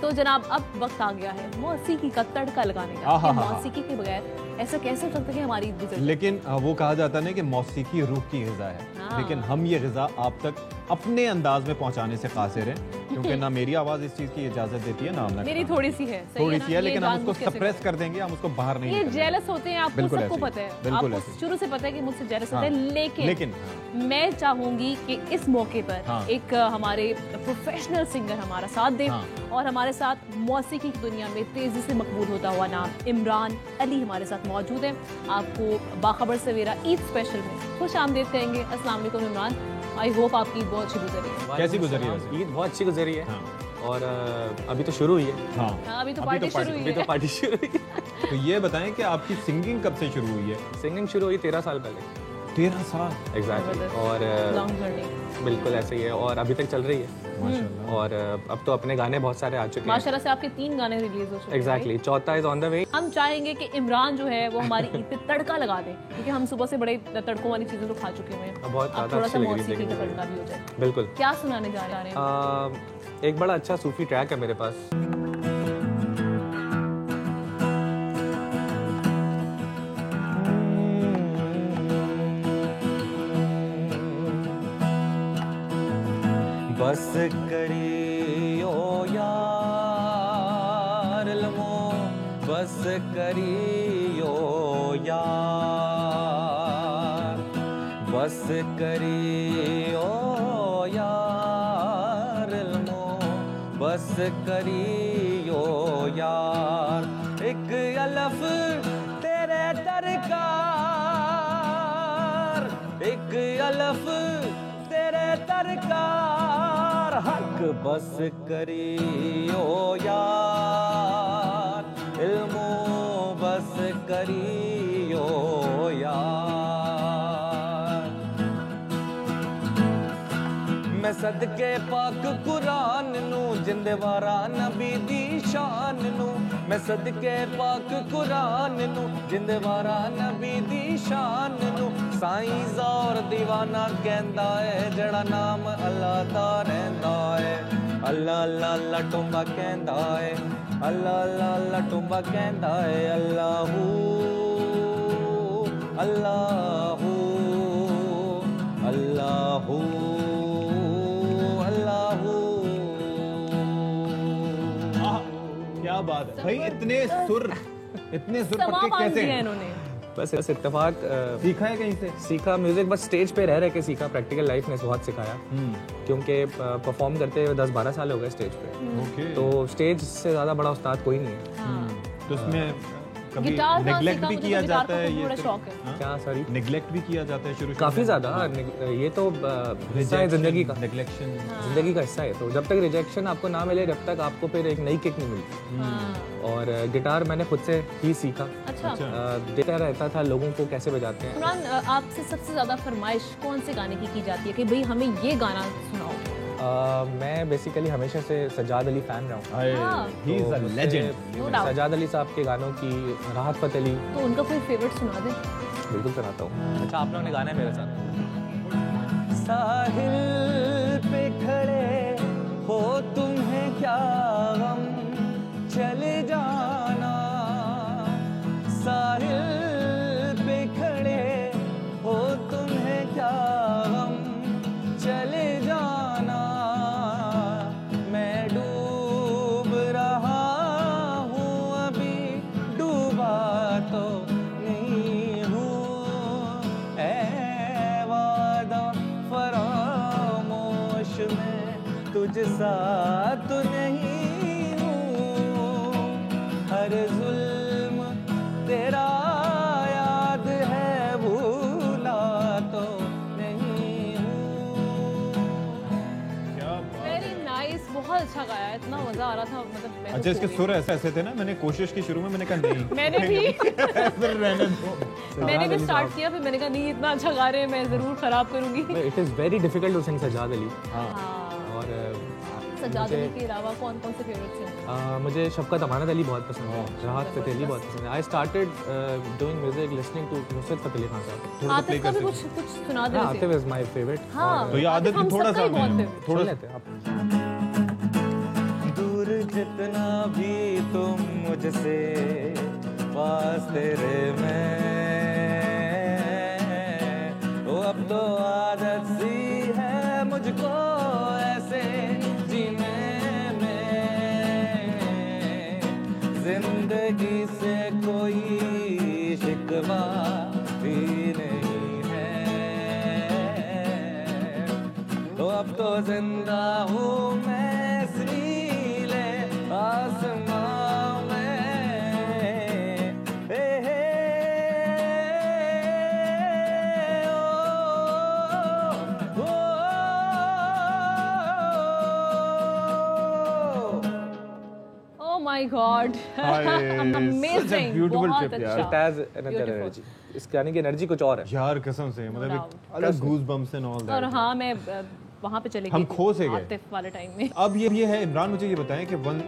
Speaker 2: तो जनाब अब वक्त आ गया है मौसीकी का तड़का लगाने का। मौसीकी के बगैर ऐसा कैसे हो सकता है कि हमारी ईद गुजरे?
Speaker 1: लेकिन वो कहा जाता है कि मौसीकी रूह की ग़िज़ा है, लेकिन हम ये ग़िज़ा आप तक अपने अंदाज में पहुंचाने से कासिर हैं, क्योंकि ना मेरी आवाज़ इस चीज़ की इजाज़त देती है, ना हमने
Speaker 2: मेरी थोड़ी सी है,
Speaker 1: थोड़ी सी है, लेकिन हम उसको सप्रेस कर देंगे, हम उसको बाहर नहीं।
Speaker 2: ये जेलस होते हैं, आपको सबको पता है, आपको शुरू से पता है कि मुझसे जेलस होते हैं, लेकिन मैं चाहूंगी कि इस मौके पर एक हमारे प्रोफेशनल सिंगर हमारा साथ दे और हमारे साथ मौसीकी की दुनिया में तेजी से मकबूल होता हुआ नाम इमरान अली हमारे साथ मौजूद है। आपको बाखबर सवेरा ईद स्पेशल में खुश आमदीद कहेंगे। अस्सलाम वालेकुम इमरान, आई होप आपकी ईद बहुत अच्छी गुजरी है।
Speaker 1: कैसी गुजरी है?
Speaker 18: ईद बहुत अच्छी गुजरी है और अभी तो शुरू हुई है।
Speaker 2: अभी तो पार्टी शुरू हुई है।
Speaker 1: तो ये बताएं कि आपकी सिंगिंग कब से शुरू हुई है?
Speaker 18: सिंगिंग शुरू हुई 13 साल पहले।
Speaker 1: 13 साल?
Speaker 18: एग्जैक्टली, और बिल्कुल ऐसे ही है और अभी तक चल रही है
Speaker 1: माशाल्लाह।
Speaker 18: और अब तो अपने गाने बहुत सारे आ चुके हैं
Speaker 2: माशाल्लाह से। आपके 3 गाने रिलीज हो चुके हैं।
Speaker 18: एग्जैक्टली, चौथा इज ऑन द वे।
Speaker 2: हम चाहेंगे कि इमरान जो है वो हमारी ईद पे तड़का लगा दे, क्योंकि हम सुबह से बड़े तड़कों वाली चीजें तो खा चुके हैं,
Speaker 18: बहुत
Speaker 2: थोड़ा सा मौसीकी का तड़का भी हो जाए।
Speaker 18: बिल्कुल।
Speaker 2: क्या सुनाने जा रहे हैं?
Speaker 18: एक बड़ा अच्छा सूफी ट्रैक है मेरे पास। बस करियो यार लमो, बस करियो यार, बस करियो यार लमो, बस करियो यार, एक अलफ तेरे दरकार, एक अलफ तेरे दरकार, हक बस करियो यार, इल्मो बस करियो यार। मैं सदके पाक कुरान नू जिंदवारा नबी दी शान नू, मैं सदके पाक कुरान नू जिंदवारा नबी दी शान नू, साईं ज़ौर दीवाना कहंदा है जड़ा नाम अल्लाह दा रहिंदा है, अल्लाह अल्लाह अल्लाह टुंबा कहंदा है, अल्लाह अल्लाह अल्लाह टुंबा कहंदा है, अल्लाहू अल्लाहू अल्लाहू अल्लाहू
Speaker 1: क्या बात है भाई, इतने सुर पक्के कैसे हैं
Speaker 2: इन्होंने?
Speaker 18: बस इत्तेफाक
Speaker 1: सीखा है कहीं से?
Speaker 18: सीखा म्यूजिक बस स्टेज पे रह के सीखा। प्रैक्टिकल लाइफ ने बहुत सिखाया, क्योंकि परफॉर्म करते हुए 10-12 साल हो गए स्टेज पे। तो स्टेज से ज़्यादा बड़ा उस्ताद कोई नहीं है।
Speaker 1: तो उसमें कभी
Speaker 2: गिटार का
Speaker 1: नेग्लेक्ट
Speaker 2: सीखा,
Speaker 1: भी
Speaker 2: मुझे
Speaker 1: किया
Speaker 2: गिटार
Speaker 1: जाता
Speaker 2: का
Speaker 1: है?
Speaker 2: तो
Speaker 1: ये
Speaker 2: बड़ा
Speaker 1: तो-
Speaker 2: शौक है।
Speaker 1: हाँ?
Speaker 18: क्या सॉरी?
Speaker 1: नेग्लेक्ट भी किया जाता है शुरू
Speaker 18: काफ़ी ज़्यादा। ये तो हिस्सा है ज़िंदगी का,
Speaker 1: नेग्लेक्शन
Speaker 18: ज़िंदगी का हिस्सा है। तो जब तक रिजेक्शन आपको ना मिले, जब तक आपको फिर एक नई किक नहीं मिलती। और गिटार मैंने खुद से ही सीखा।
Speaker 2: अच्छा।
Speaker 18: देखता रहता था लोगों को कैसे बजाते हैं।
Speaker 2: इमरान, आपसे सबसे ज्यादा फरमाइश कौन से गाने की जाती है कि भाई हमें ये गाना सुनाओ?
Speaker 18: मैं बेसिकली हमेशा से सज्जाद अली फैन रहा हूँ।
Speaker 1: He is a legend.
Speaker 2: No doubt.
Speaker 18: Sajjad Ali साहब के गानों की, राहत फ़तेह अली,
Speaker 2: तो उनका कोई फेवरेट सुना दे।
Speaker 18: बिल्कुल सुनाता हूँ। अच्छा, आप लोगों ने गाना है मेरे साथ। साहिल पे खड़े हो तुम्हें क्या गम, चले जाना। साहिल पे खड़े हो तुम्हें क्या गम, चले जाना। मैं डूब रहा हूँ, अभी डूबा तो नहीं हूँ। ऐ वादा फरामोश में तुझ सा तो नहीं हूँ। हर जुल्म तेरा याद है, भूला तो नहीं हूँ।
Speaker 2: वेरी नाइस, बहुत अच्छा गाया है, इतना मजा आ रहा था। मतलब मैं
Speaker 1: अच्छा, इसके सुर ऐसे थे ना, मैंने कोशिश की शुरू में, मैंने कहा नहीं
Speaker 2: मैंने भी
Speaker 1: फिर रहने दो।
Speaker 2: मैंने भी स्टार्ट किया, फिर मैंने कहा नहीं, इतना अच्छा गा रहे हैं, मैं जरूर खराब करूंगी।
Speaker 18: It is very difficult to sing Sajjad Ali. और
Speaker 2: सज्जाद अली के अलावा कौन कौन से फेवरेट्स हैं?
Speaker 18: मुझे शफकत अमानत अली बहुत पसंद है, राहत फ़तेह अली बहुत पसंद है। I started doing music listening to Nusrat Fateh Ali Khan Sahab.
Speaker 2: Atif का भी कुछ सुना दे।
Speaker 18: Atif is my favourite.
Speaker 2: हाँ,
Speaker 1: तो ये आदत
Speaker 2: हम
Speaker 1: थोड़ा
Speaker 2: सबका
Speaker 1: सा
Speaker 2: ही बहुत
Speaker 1: हमें-
Speaker 2: favorite।
Speaker 1: थोड़ा
Speaker 18: लेते हैं आप। जितना भी तुम मुझसे पास तेरे में, वो अब तो आदत सी है मुझको ऐसे जीने में। जिंदगी से कोई शिकवा भी नहीं है, तो अब तो जिंदा हूँ मैं आसमां में। Hey hey oh,
Speaker 2: oh my god, amazing,
Speaker 1: beautiful
Speaker 2: बहुत
Speaker 1: trip, यार।
Speaker 2: अच्छा।
Speaker 18: It has another energy. इस गाने की एनर्जी कुछ और है
Speaker 1: यार, कसम से, मतलब अलग गूज बम्प्स एंड ऑल
Speaker 2: और
Speaker 1: दैट।
Speaker 2: हाँ, मैं वहाँ पे चले गई
Speaker 1: हम
Speaker 2: थी,
Speaker 1: खो से गए।
Speaker 2: आतिफ वाले टाइम में।
Speaker 1: अब ये है इमरान, मुझे ये बताएं कि वन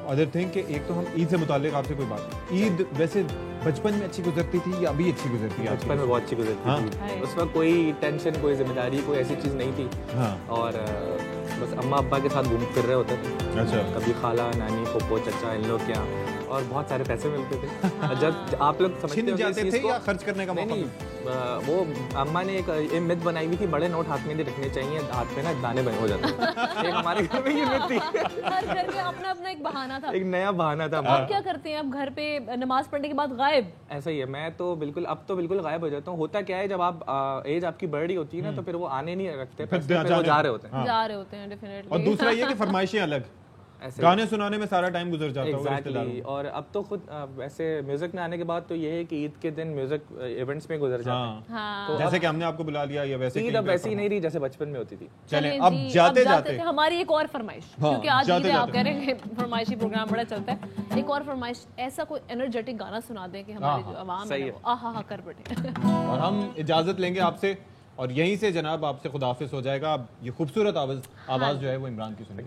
Speaker 1: अदर थिंग कि एक तो हम ईद से मुताल्लिक आपसे कोई बात, ईद वैसे बचपन में अच्छी गुजरती थी या अभी अच्छी गुजरती है?
Speaker 18: बचपन में बहुत अच्छी गुजरती थी। उसमें कोई टेंशन, कोई जिम्मेदारी, कोई ऐसी चीज़ नहीं थी।
Speaker 1: हाँ।
Speaker 18: और बस अम्मा अब्बा के साथ घूम फिर रहे होते थे।
Speaker 1: अच्छा।
Speaker 18: कभी खाला, नानी, पप्पो, चचा, इन लोग क्या, और बहुत सारे पैसे मिलते थे। जब आप लोग समझते
Speaker 1: छिन
Speaker 18: हो
Speaker 1: जाते थे या खर्च करने का मौका
Speaker 18: नहीं, वो अम्मा ने एक मिथ बनाई हुई थी, बड़े नोट हाथ में नहीं रखने चाहिए, हाथ में ना दाने बने हो जाते हैं। एक हमारे घर में ये मिथ थी।
Speaker 2: हर घर में अपना अपना एक बहाना था।
Speaker 18: एक नया बहाना था।
Speaker 2: आप क्या करते हैं? आप घर पे नमाज पढ़ने के बाद गायब?
Speaker 18: ऐसा ही है, मैं तो बिल्कुल, अब तो बिल्कुल गायब हो जाता हूँ। होता क्या है, जब आप एज आपकी बढ़ रही होती है ना, तो फिर वो आने नहीं रखते, फिर वो जा रहे होते हैं।
Speaker 2: जा रहे होते हैं डेफिनेटली।
Speaker 1: और दूसरा ये कि फरमाइशें अलग, गाने सुनाने में सारा टाइम गुजर जाता होगा रिश्तेदारों।
Speaker 18: और अब तो खुद वैसे म्यूजिक में आने के बाद तो ये है कि ईद के दिन म्यूजिक इवेंट्स में गुजर जाते हैं।
Speaker 2: तो
Speaker 1: जैसे कि हमने आपको बुला लिया, या वैसे
Speaker 18: ईद अब वैसी नहीं रही जैसे बचपन में होती थी।
Speaker 1: चलें, अब जाते जाते
Speaker 2: हमारी एक और फरमाइश, क्योंकि आज ईद है, आप कह रहे हैं फरमाइशी प्रोग्राम बड़ा चलता है, एक और फरमाइश, ऐसा कोई एनर्जेटिक गाना सुना दें कि हमारी जो आवाम है वो आहा कर बैठे।
Speaker 1: और हम इजाजत लेंगे आपसे, और यहीं से जनाब आपसे खुदाफिज हो जाएगा। अब ये खूबसूरत आवाज जो है वो इमरान की सुनिए।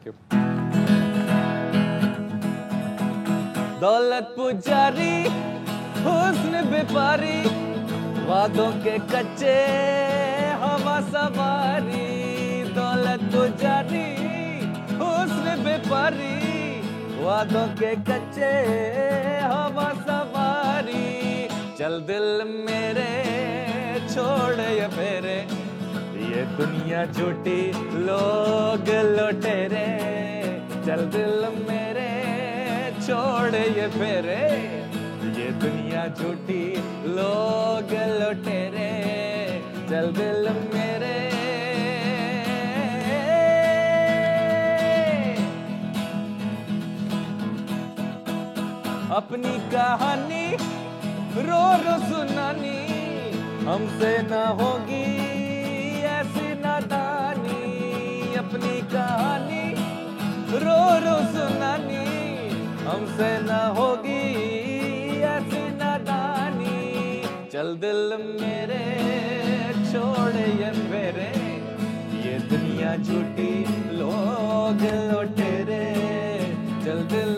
Speaker 18: दौलत पुजारी, हुस्न व्यापारी, वादों के कच्चे हवा सवारी। दौलत पुजारी, हुस्न व्यापारी, वादों के कच्चे हवा सवारी। चल दिल मेरे छोड़ ये फेरे, ये दुनिया झूठी लोग लुटेरे। चल दिल मेरे छोड़ छोड़े ये फेरे, ये दुनिया झूठी लोग लुटेरे, चल दिल मेरे। अपनी कहानी रो रो सुनानी, हमसे ना होगी ऐसी नादानी। अपनी कहानी रो रो सुनानी, हमसे ना होगी ऐसी नादानी। चल दिल मेरे छोड़ ये मेरे, ये दुनिया झूठी लोग लुटेरे, चल दिल